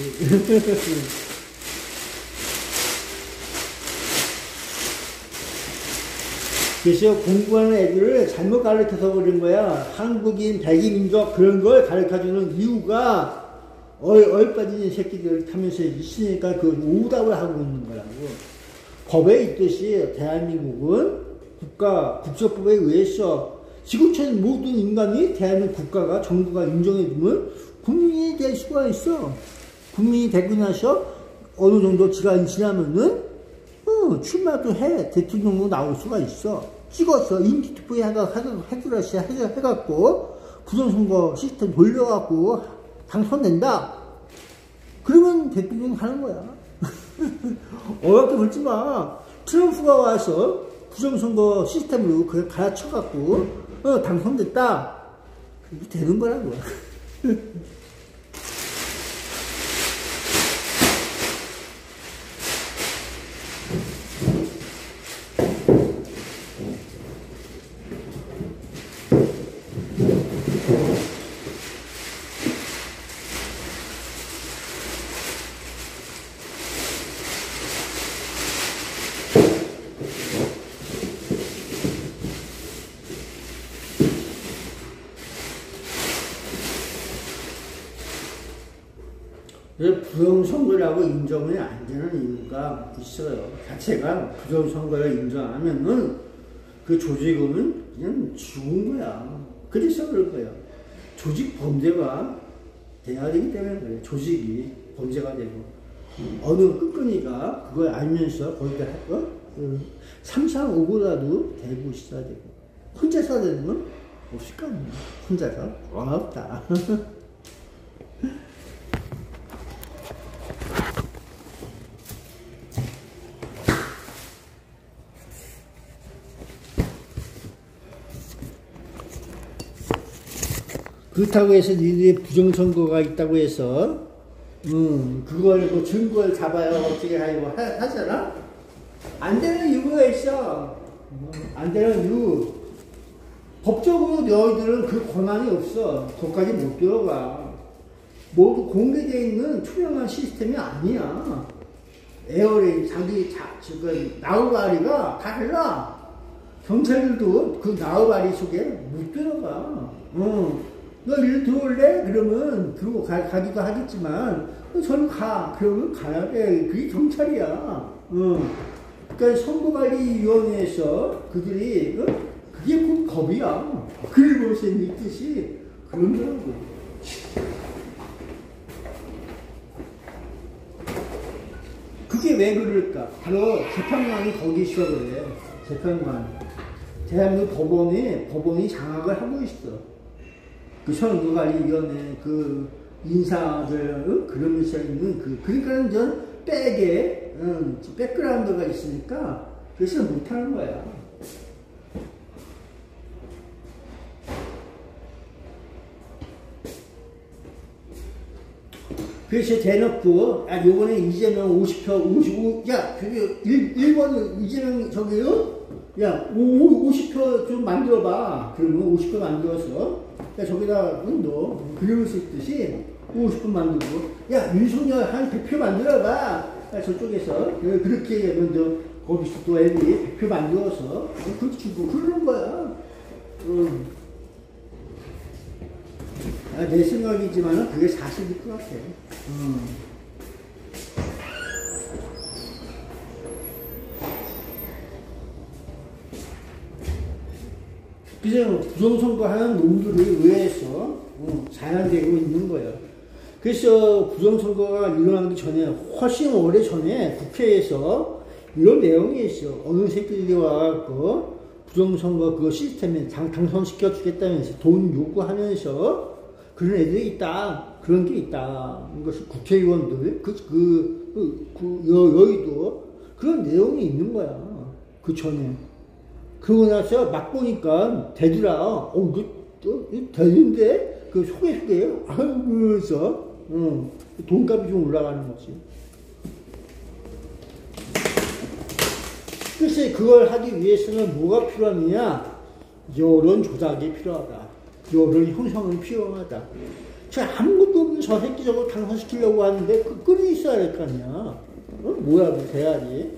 그래서 공부하는 애들을 잘못 가르쳐서 그런 거야. 한국인, 백인민족 그런 걸 가르쳐주는 이유가 얼빠진 새끼들 하면서 있으니까 그 오답을 하고 있는 거라고. 법에 있듯이 대한민국은 국제법에 의해서 지구촌 모든 인간이 대한민국 국가가 정부가 인정해주면 국민이 될 수가 있어. 국민이 되고 나서 어느 정도 기간이 지나면은 출마도 해. 대통령으로 나올 수가 있어. 찍어서 인기투표에 해갖고 부정선거 시스템 돌려갖고 당선된다. 그러면 대통령 하는 거야. 어렵게 볼지 마. 트럼프가 와서 부정선거 시스템으로 그냥 갈아쳐갖고 당선됐다. 그게 되는 거라고. 부정선거라고 인정이 안 되는 이유가 있어요. 자체가 부정선거를 인정하면은 그 조직은 그냥 죽은 거야. 그래서 그럴 거야. 조직 범죄가 돼야 되기 때문에 그래. 조직이 범죄가 되고. 어느 끈끈이가 그걸 알면서 거기다 할 3, 4, 5보다도 되고 있어야 되고. 혼자서 되는 건 없을 거 아니야. 혼자서. 없다. 그렇다고 해서 니들이 부정선거가 있다고 해서 그걸 뭐 증거를 잡아요 어떻게 하고 하잖아? 안 되는 이유가 있어. 안 되는 이유. 법적으로 너희들은 그 권한이 없어. 거기까지 못 들어가. 모두 공개되어 있는 투명한 시스템이 아니야. 에어레인 지금 나우바리가 다 달라. 경찰들도 그 나우바리 속에 못 들어가. 너 일로 들어올래? 그러면 가기도 하겠지만 저는 가. 그러면 가야 돼. 그게 경찰이야. 그러니까 선거관리위원회에서 그들이 그게 곧 겁이야. 글보셈 있듯이 그런 거라고. 그게 왜 그럴까? 바로 재판관이 거기 있어 그래. 재판관. 대한민국 법원이 장악을 하고 있어. 그 선거관리위원회 그 인사들 그러면서 있는 그러니까는 전 백에 백그라운드가 있으니까 그래서 못하는 거야. 그래서 대놓고 요번에 이재명 50표 55 야 그게 1번 이재명 저기요 야 50표 좀 만들어봐. 그러면 50표 만들어서 야 저기다 너 그려놓을 있듯이 50분 만들고 야 윤석열 한 100표 만들어봐. 야 저쪽에서 그렇게 하면 거기서 또 애들이 100표 만들어서 그렇게 주고 그러는 거야. 내 생각이지만은 그게 사실일 것 같아. 그래서 부정선거 하는 놈들을 의회에서 자연되고 있는 거예요. 그래서 부정선거가 일어나기 전에, 훨씬 오래 전에 국회에서 이런 내용이 있어. 어느 새끼들이 와갖고 부정선거 그 시스템에 당선시켜 주겠다면서 돈 요구하면서 그런 애들이 있다. 그런 게 있다. 이것이 국회의원들, 여의도 그런 내용이 있는 거야. 그 전에. 그러고 나서 막 보니까 되더라. 이거 되는데? 그 속에, 그래서, 돈값이 좀 올라가는 거지. 글쎄, 그걸 하기 위해서는 뭐가 필요하느냐? 여론 조작이 필요하다. 여론 형성은 필요하다. 자, 아무것도 없는 저 새끼 저거 당선시키려고 하는데, 끈이 있어야 될 거 아니야. 뭐야, 뭐, 돼야지.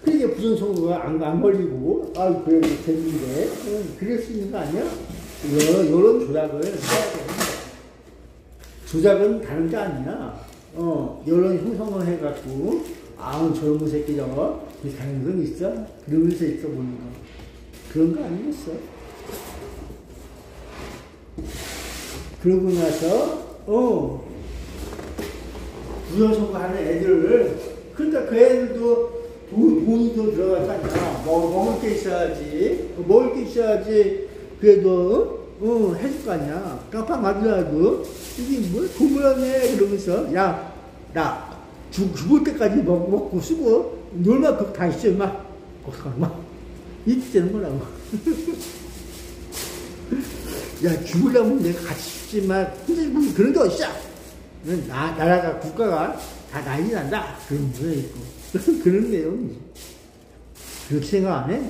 그게 부정선거가 안 걸리고, 그래, 됐는데. 그럴 수 있는 거 아니야? 여론 조작을 해야 돼. 조작은 다른 게 아니야. 여론 형성을 해갖고, 저런 새끼 저거, 그 가능성 있어? 그러면서 있어 보는 거. 그런 거 아니겠어? 그러고 나서, 부정선거 하는 애들을, 그러니까 그 애들도 돈이 더 들어갈 거 아니야. 먹을 게 있어야지. 먹을 게 있어야지. 그래도, 해줄 거 아니야. 깜빡 맞으라도, 이게 뭐, 돈 벌었네. 그러면서, 야, 나, 죽을 때까지 먹고 쓰고, 놀만큼 다 있어, 막. 막. 이렇게 되는 거라고. 야, 죽으려면 내가 같이 죽지만, 그런 게 어딨어? 나라가, 국가가 다 난리 난다. 그런 거 있고. 그런 내용이지. 그렇게 생각 안 해?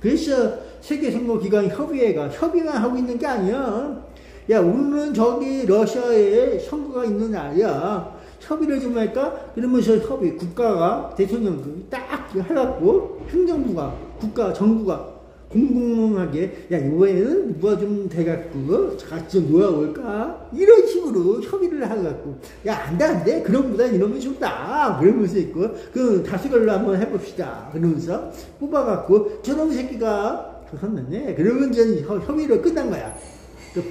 그래서 세계선거기관협의회가 협의만 하고 있는 게 아니야. 야, 오늘은 저기 러시아에 선거가 있는 날이야. 협의를 좀 할까? 이러면서 국가가, 대통령이 딱 해갖고, 행정부가, 정부가 공공하게, 야, 이번에는 누가 좀 돼갖고, 같이 좀 놀아볼까? 이런 식으로 협의를 해갖고, 야, 안 돼. 그럼보다 이런 게 좋다. 그러면서 있고, 다수결로 한번 해봅시다. 그러면서 뽑아갖고, 저놈 새끼가 조선났네. 그러면 이제 협의를 끝난 거야.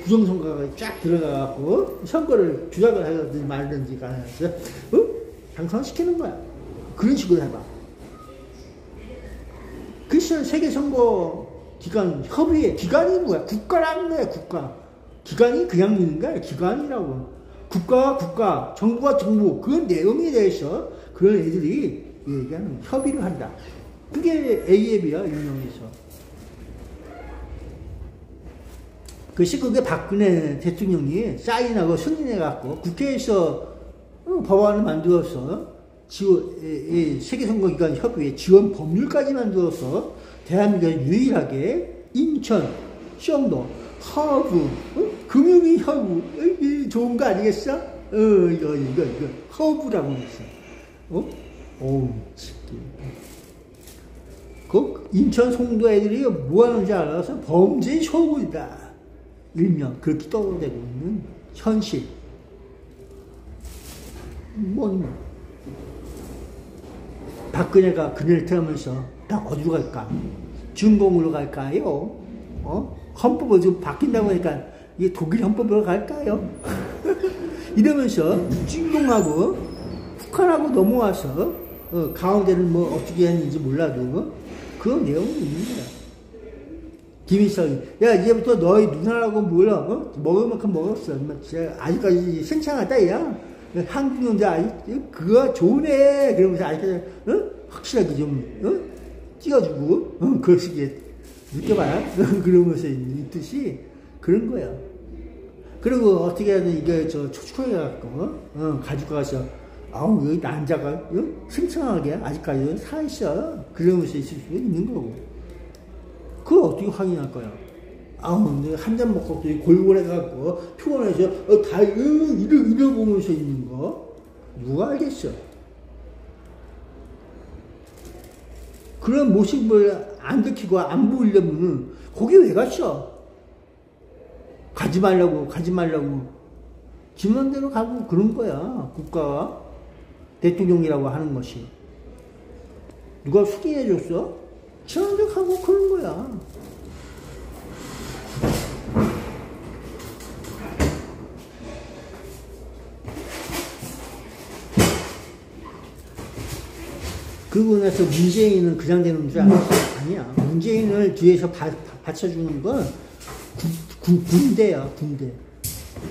부정선거가 쫙 들어가갖고 선거를 주작을 하든지 말든지 가능해서 당선시키는 거야. 그런 식으로 해봐. 그래서 세계선거기관 협의회 기관이 뭐야? 국가라는 거야. 국가. 기관이 그냥 있는 거야. 기관이라고. 국가, 정부와 정부 그 내용에 대해서 그런 애들이 얘기하는 협의를 한다. 그게 AF이야. 유명해서. 그것이 그게 박근혜 대통령이 사인하고 승인해갖고 국회에서 법안을 만들어서 세계선거기관 협의회 지원 법률까지 만들어서 대한민국에서 유일하게 인천, 시험도, 허브, 금융위 허브, 좋은 거 아니겠어? 이거, 허브라고 했어. 그 인천 송도 애들이 뭐 하는지 알아서 범죄 쇼군이다. 일명 그렇게 떠오르고 있는 현실. 박근혜가 그네를 태우면서 나 어디로 갈까? 중공으로 갈까요? 헌법을 좀 바뀐다고 하니까 이게 독일 헌법으로 갈까요? 이러면서 중공하고 북한하고 넘어와서 가운데는 뭐 어떻게 했는지 몰라도 그 내용이 있는 거야. 김일성이, 야, 이제부터 너희 누나라고 몰라, 먹을 만큼 먹었어. 아직까지 생창하다, 야. 한국 남자, 그거 좋네. 그러면서 아직까지, 확실하게 좀, 찍어주고, 그렇게 느껴봐라. 그러면서 있듯이, 그런 거야. 그리고 어떻게 하든 이게 초축해갖고, 가지고 가서, 아우, 여기 남자가, 생창하게 아직까지 살아있어. 그러면서 있을 수 있는 거고. 그걸 어떻게 확인할 거야? 한 잔 먹고 골골해갖고 피곤해서 다 잃어보면서 있는 거 누가 알겠어? 그런 모습을 안 들키고 안 보이려면 거기 왜 갔어? 가지 말라고 지 맘대로 가고 그런 거야. 국가가 대통령이라고 하는 것이 누가 숙의해줬어? 지원적하고 그런 거야. 그러고 나서 문재인은 그냥 되는 줄 알았어. 아니야. 문재인을 뒤에서 받쳐주는 건 군대야, 군대.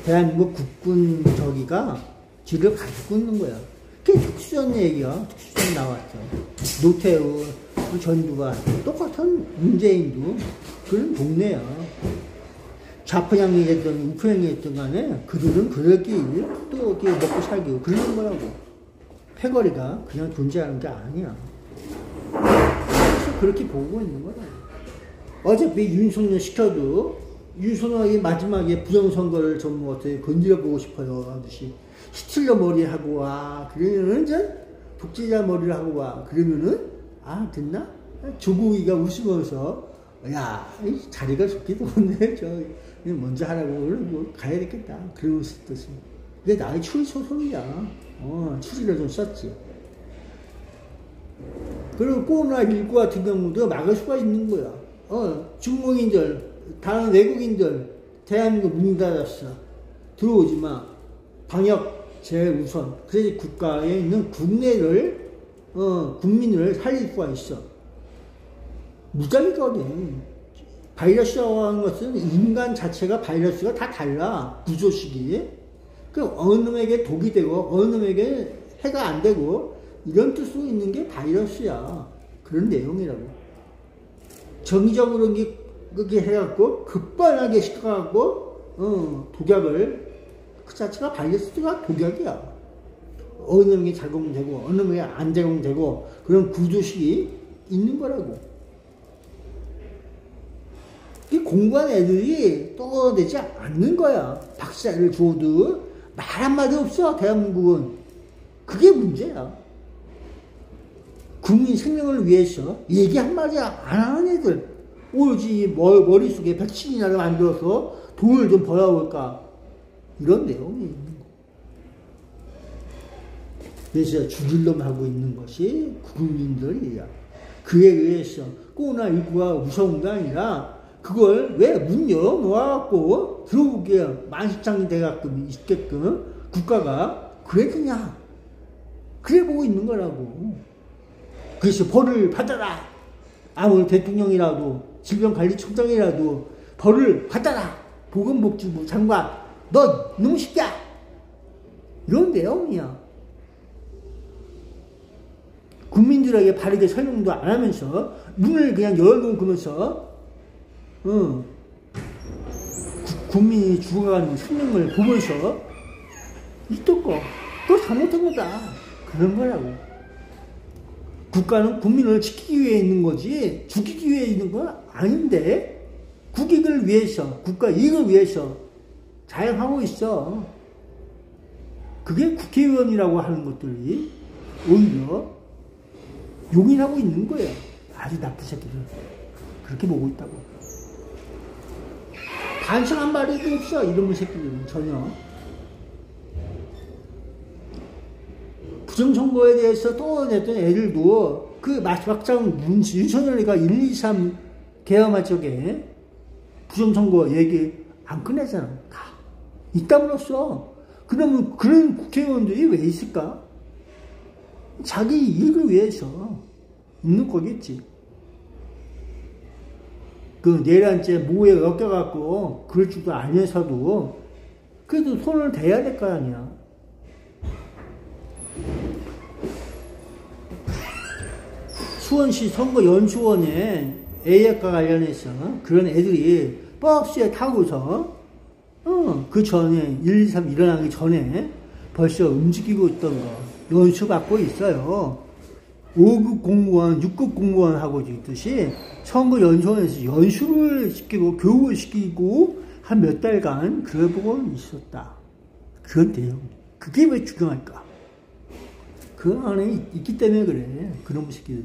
대한민국 국군 저기가 뒤를 가지고 있는 거야. 그게 특수전 얘기야. 특수전 나왔죠. 노태우, 전두가 똑같은 문재인도 그런 동네야. 좌편향이 됐든 우편향이 됐든 간에 그들은 그렇게 또 이렇게 먹고 살기 그러는 거라고. 패거리가 그냥 존재하는 게 아니야. 그래서 그렇게 보고 있는 거야. 어차피 윤석열 시켜도 윤석열이 마지막에 부정선거를 좀 어떻게 건드려 보고 싶어요. 하듯이 히틀러 머리 하고 와. 그러면은 이제 독재자 머리를 하고 와. 그러면은 됐나? 조국이가 웃으면서, 야, 자리가 좋기도 한데, 먼저 하라고, 그러고 가야 되겠다. 그러면서 뜻이. 근데 나의 추리 소설이야. 추리를 좀 썼지. 그리고 코로나19 같은 경우도 막을 수가 있는 거야. 중국인들, 다른 외국인들, 대한민국 문 닫았어. 들어오지 마. 방역 제우선. 그래서 국가에 있는 국내를, 국민을 살릴 수가 있어. 무자비거든. 바이러스라고 하는 것은 인간 자체가 바이러스가 다 달라. 구조식이. 그 어느 놈에게 독이 되고 어느 놈에게 해가 안 되고 이런 뜻으로 있는 게 바이러스야. 그런 내용이라고. 정기적으로 그렇게 해갖고 급반하게 시켜갖고 독약을 그 자체가 바이러스가 독약이야. 어느 놈에게 작용되고 어느 놈에게 안 작용되고 그런 구조식이 있는 거라고. 공부한 애들이 떠내지 않는 거야. 박사를 줘도 말 한마디 없어, 대한민국은. 그게 문제야. 국민 생명을 위해서 얘기 한마디 안 하는 애들. 오로지 머릿속에 백신이라도 만들어서 돈을 좀 벌어볼까. 이런 내용이 있는 거. 그래서 죽일 놈 하고 있는 것이 국민들이야. 그에 의해서 코로나19가 무서운 게 아니라 그걸 왜 문 열어 놓아갖고 들어오게 만시창이 돼갖고 있게끔 국가가 그래 되냐. 그래 보고 있는 거라고. 그래서 벌을 받아라. 아무리 대통령이라도 질병관리청장이라도 벌을 받아라. 보건복지부 장관 너 너무 쉽냐. 이런 내용이야. 국민들에게 바르게 설명도 안 하면서 문을 그냥 열어놓으면서 국민이 죽어가는 생명을 보면서 이또 거 또 잘못한 거다. 그런 거라고. 국가는 국민을 지키기 위해 있는 거지 죽이기 위해 있는 건 아닌데 국익을 위해서 국가 이익을 위해서 잘 하고 있어. 그게 국회의원이라고 하는 것들이 오히려 용인하고 있는 거예요. 아주 나쁜 새끼들. 그렇게 보고 있다고. 반성 한 마리도 없어. 이런 새끼들은 전혀. 부정선거에 대해서 떠냈던 애들도 그 막상 윤석열이가 1, 2, 3 개엄할 적에 부정선거 얘기 안 꺼내잖아. 다 이따물었어. 그러면 그런 국회의원들이 왜 있을까? 자기 이익을 위해서 있는 거겠지. 그 내란죄 모에 엮여갖고 그럴 줄도 알면서도 그래도 손을 대야 될 거 아니야. 수원시 선거연수원에 A학과 관련해서 그런 애들이 버스에 타고서 그 전에 1, 2, 3 일어나기 전에 벌써 움직이고 있던 거 연수 받고 있어요. 5급 공무원, 6급 공무원 하고 있듯이 선거연수원에서 연수를 시키고 교육을 시키고 한 몇 달간 그래 보고 있었다. 그런 내용. 그게 왜 중요할까? 그 안에 있기 때문에 그래. 그런 새끼들이.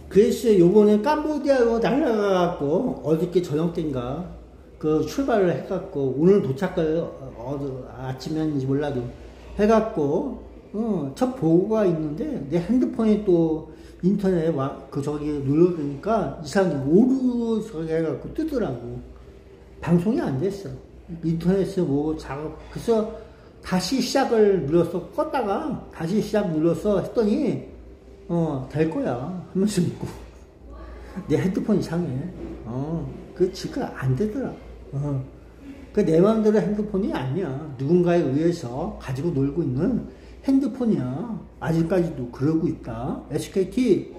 그래서 요번에 캄보디아로 날아가갖고 어저께 저녁 때인가 그 출발을 해갖고 오늘 도착을 아침인지 몰라도 해갖고 첫 보고가 있는데 내 핸드폰에 또 인터넷에 저기 눌러보니까 이상하게 오류 저기 해갖고 뜨더라고. 방송이 안 됐어. 인터넷에 뭐 작업. 그래서 다시 시작을 눌러서 껐다가 다시 시작 눌러서 했더니 될 거야 하면서 믿고 내 핸드폰 이상해. 그 지금 안 되더라. 그 내 마음대로 핸드폰이 아니야. 누군가에 의해서 가지고 놀고 있는 핸드폰이야. 아직까지도 그러고 있다. SKT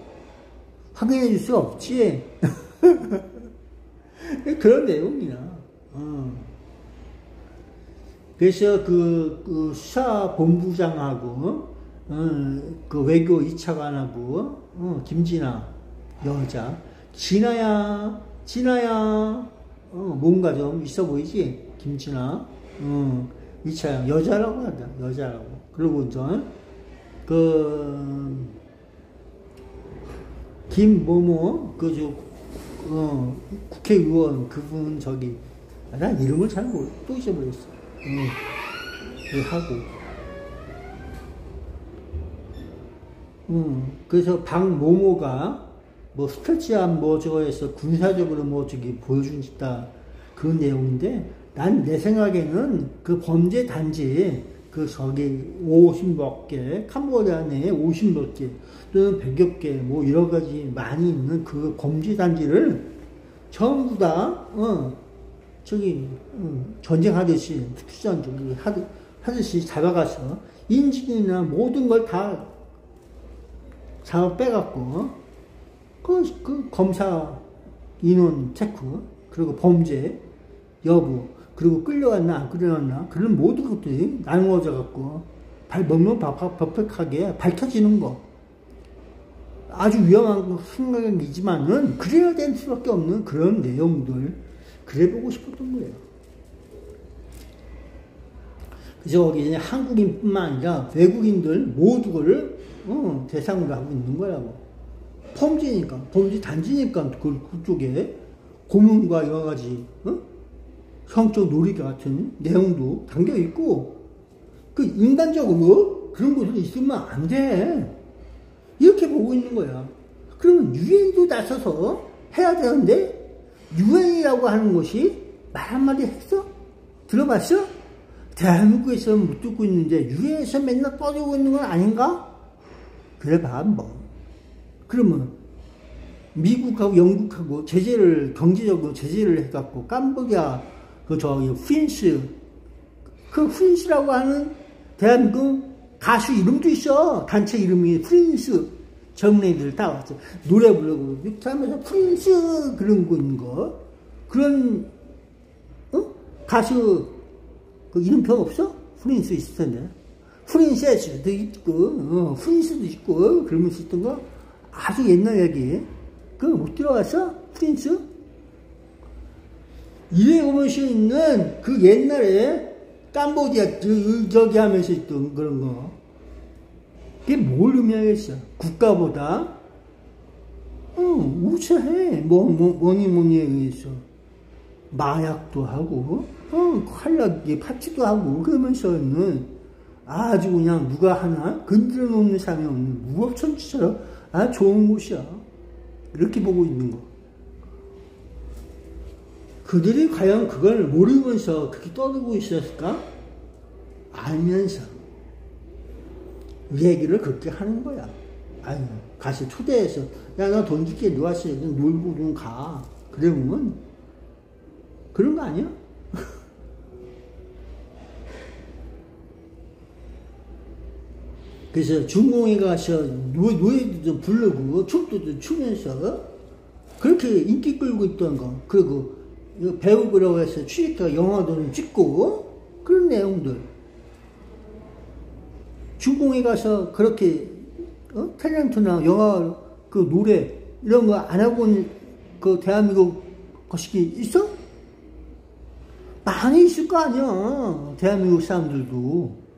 확인해 줄 수 없지. 그런 내용이야. 그래서 그 수사본부장하고 그 외교 2차관하고 김진아 여자 진아야 뭔가 좀 있어 보이지. 김진아 2차 여자라고 한다. 여자라고. 그리고 이제 그 김모모 국회의원 그분 저기 난 이름을 잘 모르 또 잊어버렸어. 하고 그래서 박모모가 뭐 스트레치한 뭐 저거에서 군사적으로 뭐 저기 보여준 짓다 그런 내용인데 난 내 생각에는 그 범죄 단지 그 저기 50몇 개, 캄보디아 내에 50몇 개, 또는 100여 개, 뭐 여러 가지 많이 있는 그 범죄단지를 전부 다, 전쟁하듯이, 특수전쟁 하듯이 잡아가서 인질이나 모든 걸 다 잡아 빼갖고, 그 검사 인원 체크, 그리고 범죄 여부, 그리고 끌려갔나 안 끌려갔나, 그런 모든 것들이 나누어져 갖고 명명백백하게 밝혀지는 거. 아주 위험한 생각이지만은 그래야 될 수밖에 없는 그런 내용들, 그래 보고 싶었던 거예요. 그래서 거기 한국인뿐만 아니라 외국인들 모두를 대상으로 하고 있는 거라고. 범죄니까, 범죄 단지니까 그쪽에 고문과 여러 가지 성적 놀이 같은 내용도 담겨 있고, 그 인간적으로 그런 곳에 있으면 안 돼. 이렇게 보고 있는 거야. 그러면 유엔도 나서서 해야 되는데, 유엔이라고 하는 것이 말 한마디 했어? 들어봤어? 대한민국에서 못 듣고 있는데 유엔에서 맨날 떠들고 있는 건 아닌가? 그래 봐, 뭐. 그러면 미국하고 영국하고 경제적으로 제재를 해갖고 캄보디아 프린스, 그 프린스라고 하는 대한민국 가수 이름도 있어. 단체 이름이 프린스. 젊은이들 다 왔어. 노래 부르고 이렇게 하면서 프린스 그런 거 있는 거. 그런 가수 그 이름표 없어? 프린스 있을 텐데. 프린세스도 있고 프린스도 있고 그러면서 있던 거 아주 옛날 얘기. 그거 못 들어갔어? 프린스? 이래오면서 있는 그 옛날에 캄보디아 저기 하면서 있던 그런 거. 그게 뭘 의미하겠어? 국가보다 우차해. 뭐니 의해서 마약도 하고 칼라기 파티도 하고 그러면서는 아주 그냥 누가 하나 건드려 놓는 사람이 없는 무법천지처럼 아주 좋은 곳이야. 이렇게 보고 있는 거. 그들이 과연 그걸 모르면서 그렇게 떠들고 있었을까? 알면서 이 얘기를 그렇게 하는 거야. 아유, 가서 초대해서 야, 나 돈 줄게. 너 와서 놀고 좀 가. 그래 보면 그런 거 아니야? 그래서 중공에 가서 노래도 좀 부르고 춤도 좀 추면서 그렇게 인기 끌고 있던 거. 그리고 배우라고 해서 취직해서 영화도 좀 찍고 그런 내용들. 중공에 가서 그렇게 탤런트나 영화 그 노래 이런 거 안 하고 그 대한민국 것이 있어? 많이 있을 거 아니야. 대한민국 사람들도.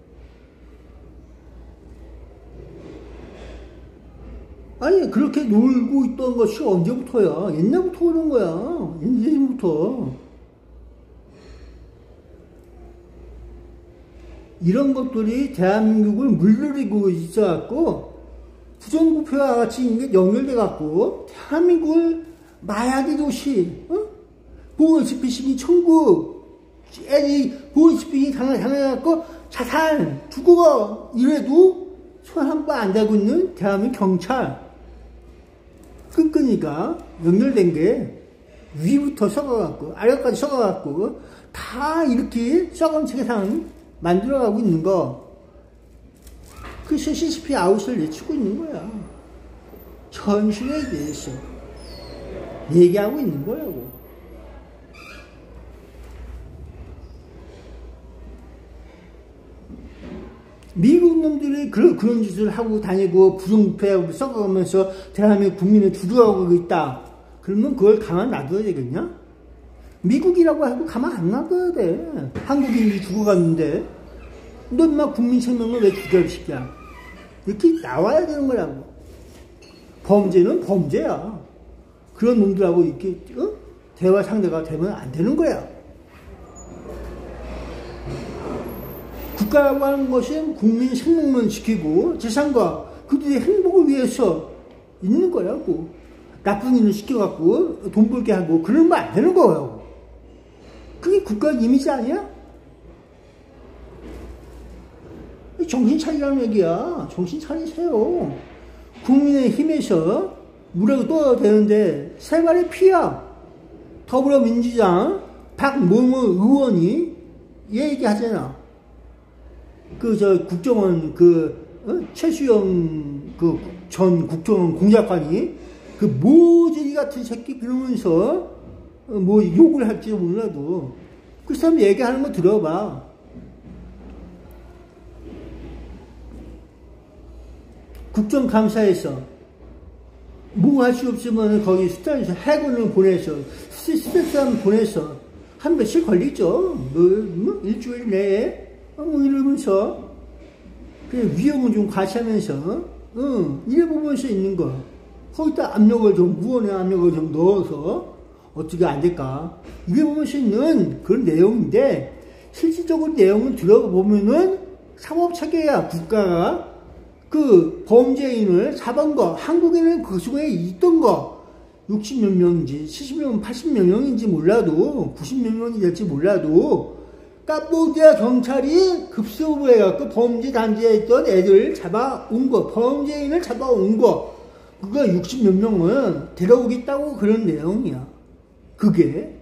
아니 그렇게 놀고 있던 것이 언제부터야? 옛날부터 그런 거야. 예전부터. 이런 것들이 대한민국을 물들이고 있어갖고 부정부패와 같이 연결돼갖고 대한민국을 마약의 도시, 보이스피싱이 천국, 애들이 보이스피싱이 당해갖고 자살, 죽어 이래도 손 한 번 안 대고 있는 대한민국 경찰. 끈끈이가 연결된 게 위부터 썩어갖고 아래까지 썩어갖고 다 이렇게 썩은 세상 만들어가고 있는 거. 그 CCP 아웃을 내치고 있는 거야. 현실에 대해서 얘기하고 있는 거라고. 미국 놈들이 그런 짓을 하고 다니고 부정부패하고 썩어가면서 대한민국 국민을 두려워하고 있다. 그러면 그걸 가만 놔둬야 되겠냐? 미국이라고 하고 가만 안 놔둬야 돼. 한국인이 죽어갔는데 너 인마 국민 생명을 왜 죽여 이 새끼야. 이렇게 나와야 되는 거라고. 범죄는 범죄야. 그런 놈들하고 이렇게 대화 상대가 되면 안 되는 거야. 국가라고 하는 것은 국민 생명만 지키고 재산과 그들의 행복을 위해서 있는 거라고. 나쁜 일을 시켜갖고 돈 벌게 하고 그러면 안 되는 거라고. 그게 국가 이미지 아니야? 정신 차리라는 얘기야. 정신 차리세요. 국민의힘에서 무라고 떠야 되는데 세 발의 피야. 더불어민주당 박모모 의원이 얘기하잖아. 국정원 최수영 전 국정원 공작관이 모질이 같은 새끼 그러면서 뭐 욕을 할지도 몰라도 그 사람 얘기하는 거 들어봐. 국정감사에서 뭐 할 수 없으면 거기 수단에서 해군을 보내서 스태프만 보내서 한 며칠 걸리죠. 뭐 일주일 내에 이러면서 그냥 위험은 좀 과시하면서 이래 보면서 있는 거. 거기다 압력을 좀 무언의 압력을 좀 넣어서 어떻게 안 될까? 이래 보면서 있는 그런 내용인데 실질적으로 내용을 들어보면은 사법체계야. 국가가 그 범죄인을 잡은 거, 한국에는 그 속에 있던 거 60몇 명인지 70명, 80몇 명인지 몰라도 90몇 명이 될지 몰라도 캄보디아 경찰이 급습을 해갖고 범죄 단지에 있던 애들 잡아온 거, 범죄인을 잡아온 거, 그거 60몇 명은 데려오겠다고 그런 내용이야. 그게.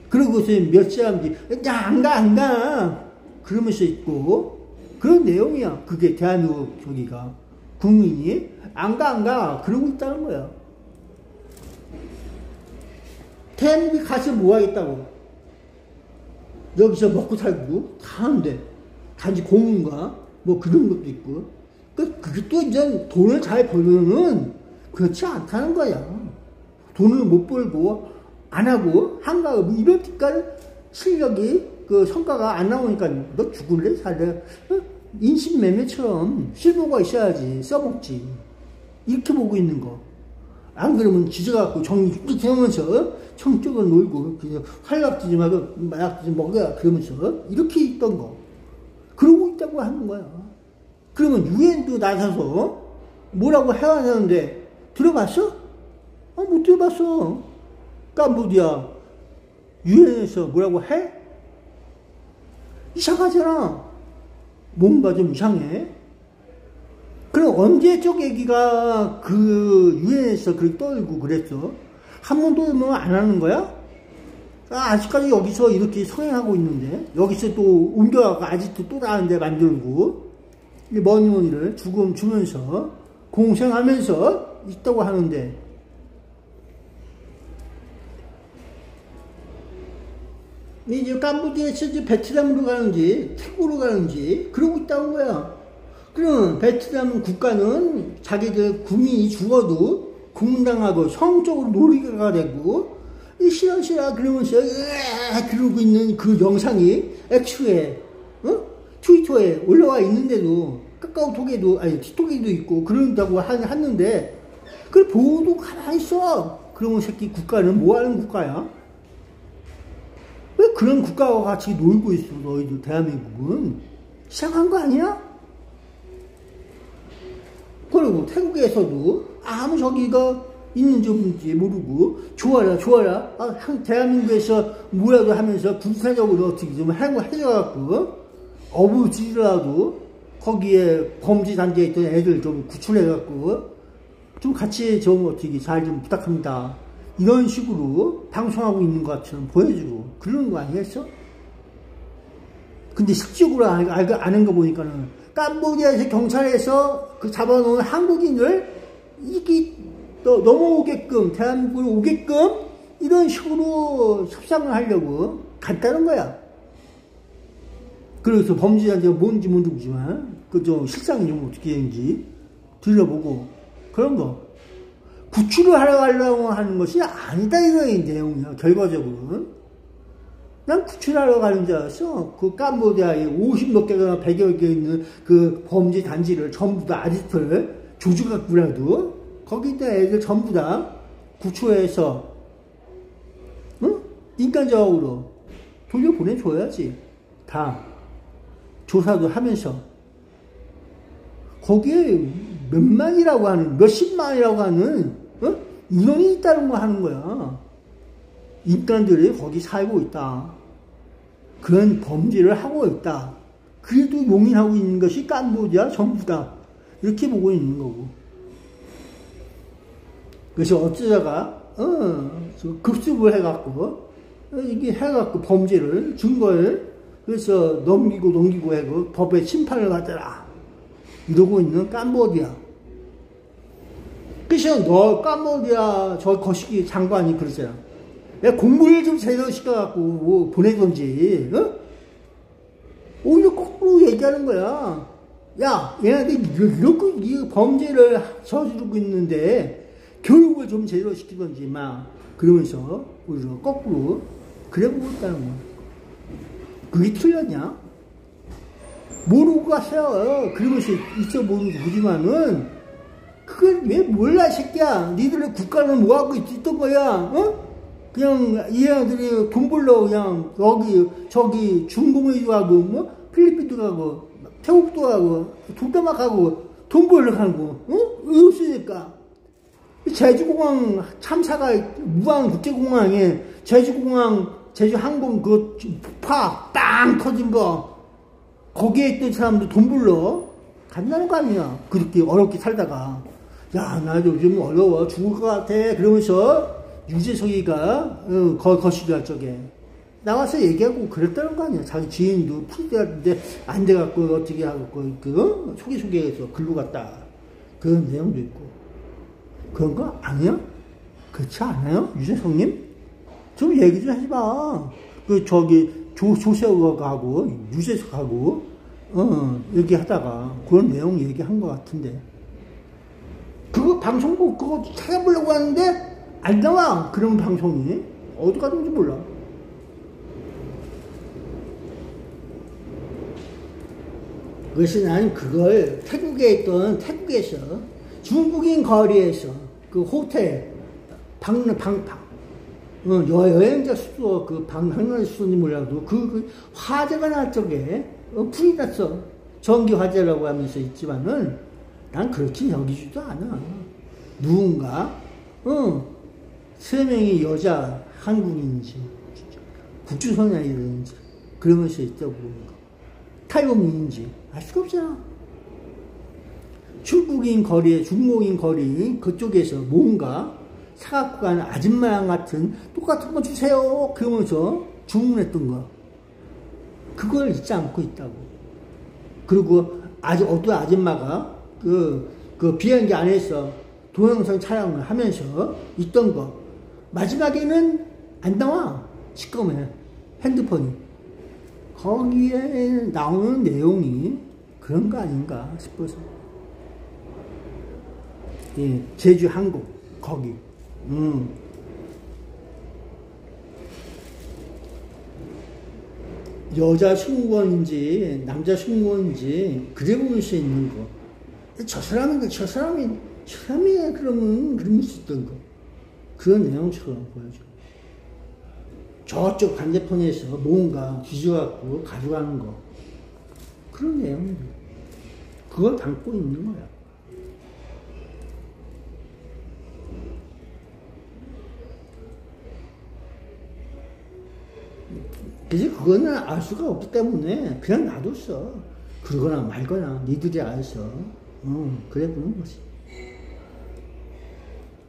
그러고서 몇 시간 뒤, 안 가. 그러면서 있고, 그런 내용이야. 그게 대한민국 저기가. 국민이 안 가. 그러고 있다는 거야. 대한민국에 가서 뭐 하겠다고. 여기서 먹고 살고 다 하는데 단지 공무원가 뭐 그런 것도 있고 그게 또 이제 돈을 잘 벌면은 그렇지 않다는 거야. 돈을 못 벌고 안 하고 한가 뭐 이런 뒷갈 실력이 그 성과가 안 나오니까 너 죽을래 살래 인신매매처럼 실버가 있어야지 써먹지 이렇게 보고 있는 거. 안 그러면 지져갖고 정이 쭉 세우면서 청쪽을 놀고 활락지지 말고 마약지지 먹어야 그러면서 이렇게 있던 거. 그러고 있다고 하는 거야. 그러면 유엔도 나서서 뭐라고 해야 하는데 들어봤어? 못 들어봤어. 캄보디아 유엔에서 뭐라고 해? 이상하잖아. 뭔가 좀 이상해. 그럼 언제적 얘기가 그 유엔에서 그렇게 떨고 그랬어? 한 번도 뭐 안 하는 거야? 아직까지 여기서 이렇게 성행하고 있는데 여기서 또 옮겨가고 아직도 또 다른 데 만들고 머니머니를 죽음 주면서 공생하면서 있다고 하는데 이제 캄보디아에서 이제 베트남으로 가는지 태국으로 가는지 그러고 있다는 거야. 그럼 베트남 국가는 자기들 국민이 죽어도 국문당하고 성적으로 놀이가 되고 싫어 그러면서 그러고 있는 그 영상이 엑스에 트위터에 올라와 있는데도 카카오톡에도 아니 틱톡에도 있고 그런다고 하는데 그걸 보고도 가만히 있어. 그러면 새끼 국가는 뭐하는 국가야? 왜 그런 국가와 같이 놀고 있어 너희들 대한민국은? 시작한 거 아니야? 그리고 태국에서도 아무 저기가 있는지 없는지 모르고 좋아라 대한민국에서 뭐라도 하면서 군사적으로 어떻게 좀 해줘갖고 어부지라도 거기에 범죄 단계에 있던 애들 좀 구출해갖고 좀 같이 좀 어떻게 잘 좀 부탁합니다. 이런 식으로 방송하고 있는 것처럼 보여주고 그러는 거 아니겠어? 근데 실질적으로 아는 거 보니까는 캄보디아에서 경찰에서 그 잡아놓은 한국인을 이게 넘어오게끔 대한민국으로 오게끔 이런 식으로 협상을 하려고 갔다는 거야. 그래서 범죄자가 뭔지 모르지만 그 좀 실상이 좀 어떻게 되는지 들여보고 그런 거 구출을 하러 가려고 하는 것이 아니다 이런 내용이야. 결과적으로는 난 구출하러 가는 줄 알았어. 그 캄보디아에 50몇 개가 100여 개 있는 그 범죄 단지를 전부 다 아지트를 조직갖고라도 거기 있는 애들 전부 다 구출해서 인간적으로 돌려보내줘야지. 다 조사도 하면서 거기에 몇만이라고 하는 몇십만이라고 하는 인원이 있다는 거 하는 거야. 인간들이 거기 살고 있다. 그런 범죄를 하고 있다. 그래도 용인하고 있는 것이 캄보디아 전부 다. 이렇게 보고 있는 거고. 그래서 어쩌다가, 급습을 해갖고, 이게 해갖고 범죄를, 증거를, 그래서 넘기고 해고 법에 심판을 받더라. 이러고 있는 캄보디아. 그래서 너 캄보디아 저 거시기 장관이 그러잖아. 야, 공부를 좀 제대로 시켜갖고 뭐 보내던지, 오히려 거꾸로 얘기하는 거야. 야, 얘네들 이렇게 범죄를 저지르고 있는데 교육을 좀 제대로 시키던지 막 그러면서 오히려 거꾸로 그래 보고 있다는 거야. 그게 틀렸냐? 모르고 가세요. 그러면서 있어 보지만은 그걸 왜 몰라 새끼야. 니들의 국가는 뭐하고 있던 거야. 그냥 이 애들이 돈 벌러 그냥 여기 저기 중공회도 가고 뭐 필리핀도 가고 태국도 가고 둘 다 막 가고 돈 벌러 가고 없으니까 제주공항 참사가 무안국제공항에 제주공항 제주항공 그 빵 터진 거 거기에 있던 사람들 돈 벌러 간다는 거 아니야. 그렇게 어렵게 살다가 야 나 요즘 어려워 죽을 것 같아 그러면서 유재석이가 거시기할 적에 나와서 얘기하고 그랬다는 거 아니야. 자기 지인도 풀대는데 안 돼갖고 어떻게 하고 소개해서 글로 갔다 그런 내용도 있고 그런 거 아니야? 그렇지 않아요? 유재석님? 좀 얘기 좀 해봐. 조세호하고 유재석하고 얘기하다가 그런 내용 얘기한 것 같은데 그거 방송국 그거 찾아보려고 하는데 안 나와. 그런 방송이 어디 가든지 몰라. 그래서 나는 그걸 태국에서 중국인 거리에서 그 호텔 여행자 수도 그 방문할 수는 몰라도 그 화재가 날 적에 불이 났어. 전기 화재라고 하면서 있지만은 난 그렇게 여기지도 않아. 누군가 3명의 여자 한국인인지 국주선양이든지 그러면서 있다고 보는 거. 탈북민인지 알 수가 없잖아. 중국인 거리 그쪽에서 뭔가 사갖고 가는 아줌마랑 같은 똑같은 거 주세요 그러면서 주문했던 거 그걸 잊지 않고 있다고. 그리고 어떤 아줌마가 그 비행기 안에서 동영상 촬영을 하면서 있던 거 마지막에는 안 나와. 시꺼매 핸드폰이. 거기에 나오는 내용이 그런 거 아닌가 싶어서. 예, 제주항공 거기. 여자 승무원인지 남자 승무원인지 그래 보일 수 있는 거. 저 사람이 그러면 수 있던 거. 그런 내용처럼 보여줘. 저쪽 반대편에서 뭔가 뒤져갖고 가져가는 거. 그런 내용들. 그걸 담고 있는 거야. 그래서 그거는 알 수가 없기 때문에 그냥 놔뒀어. 그러거나 말거나 니들이 알아서 그래 보는 거지.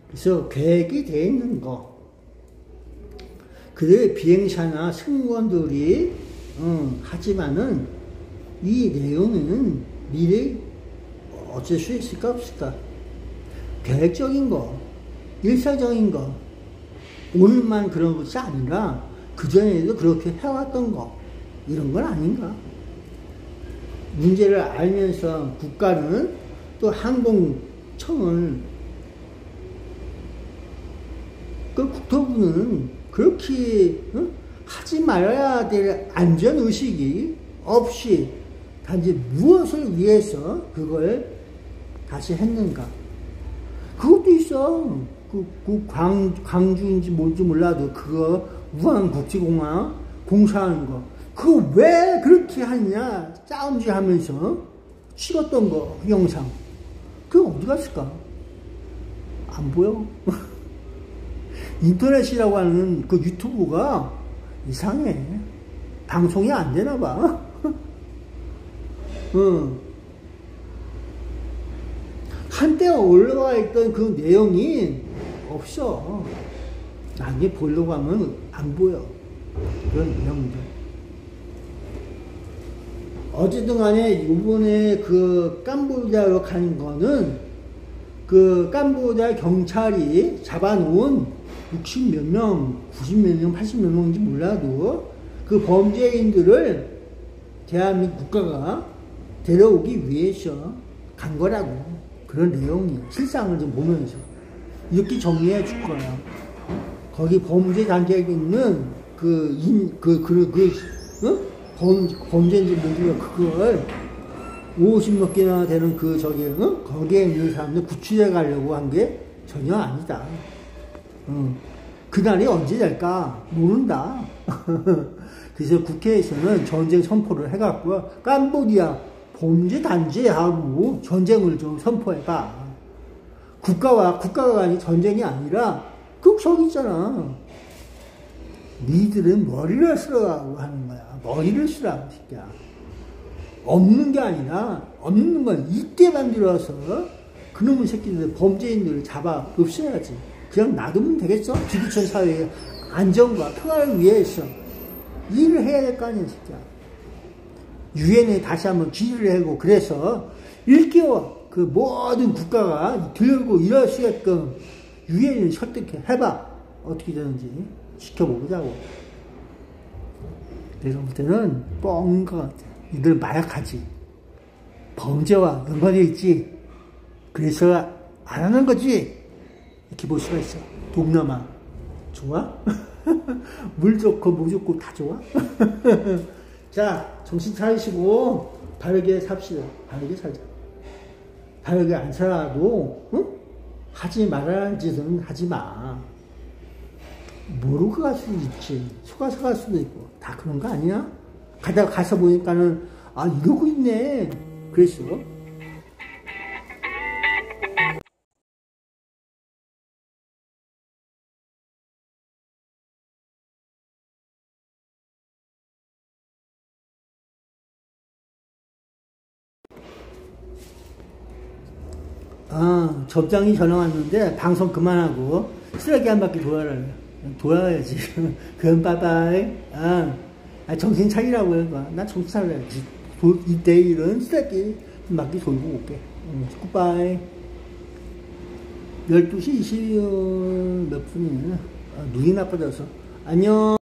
그래서 계획이 돼 있는 거. 그래 비행사나 승무원들이 하지만은 이 내용에는 미래 어쩔 수 있을까 없을까. 계획적인 거, 일사적인 거, 오늘만 그런 것이 아니라 그전에도 그렇게 해왔던 거, 이런 건 아닌가. 문제를 알면서 국가는 또 항공청을 그 국토부는 그렇게 하지 말아야 될 안전의식이 없이 단지 무엇을 위해서 그걸 다시 했는가. 그것도 있어. 광주인지 뭔지 몰라도 그거 무안국제공항 공사하는 거 그거 왜 그렇게 하냐 짜움질 하면서 찍었던 거 영상 그거 어디 갔을까? 안 보여. 인터넷이라고 하는 그 유튜브가 이상해. 방송이 안 되나 봐. 한때 올라와 있던 그 내용이 없어. 나중에 보려고 하면 안 보여. 그런 내용들. 어쨌든 간에 요번에 그 캄보디아로 가는 거는 그 캄보디아 경찰이 잡아놓은 60 몇 명, 90 몇 명, 80 몇 명인지 몰라도 그 범죄인들을 대한민국 국가가 데려오기 위해서 간 거라고. 그런 내용이야. 실상을 좀 보면서. 이렇게 정리해 줄 거야. 거기 범죄 단계에 있는 범죄인지 뭔지 그걸 50몇 개나 되는 거기에 있는 사람들 구출해 가려고 한 게 전혀 아니다. 그날이 언제 될까? 모른다. 그래서 국회에서는 전쟁 선포를 해갖고, 캄보디아 범죄 단죄하고 전쟁을 좀 선포해봐. 국가가 아니 전쟁이 아니라, 저기 있잖아. 니들은 머리를 쓰라고 하는 거야. 머리를 쓰라고, 새끼야. 없는 게 아니라, 없는 건 이때 만들어서, 그놈의 새끼들, 범죄인들을 잡아 없애야지. 그냥 놔두면 되겠어? 지구촌 사회의 안정과 평화를 위해서 일을 해야 될 거 아니야, 새끼야. 유엔에 다시 한번 질의를 하고, 그래서 1개월 그 모든 국가가 들고 일할 수 있게끔 유엔을 설득해 해봐. 어떻게 되는지 지켜보자고. 내가 볼 때는 뻥인 것 같아. 이들 마약하지. 범죄와 연관되어 있지. 그래서 안 하는 거지. 이렇게 볼 수가 있어. 동남아. 좋아? 물 좋고 뭐 좋고 다 좋아? 자, 정신 차리시고 바르게 삽시다. 바르게 살자. 바르게 안 살아도 하지 말아야 짓은 하지 마. 모르고 갈 수도 있지. 속아서 갈 수도 있고. 다 그런 거 아니야? 가서 보니까는 이러고 있네. 그랬어. 접장이 전화 왔는데 방송 그만하고 쓰레기 한 바퀴 돌아야지. 그럼 빠빠이. 정신 차리라고 해. 나 정신 차려야지. 내일은 쓰레기 한 바퀴 돌고 올게. 굿바이. 12시 20 몇 분이네. 눈이 나빠져서. 안녕.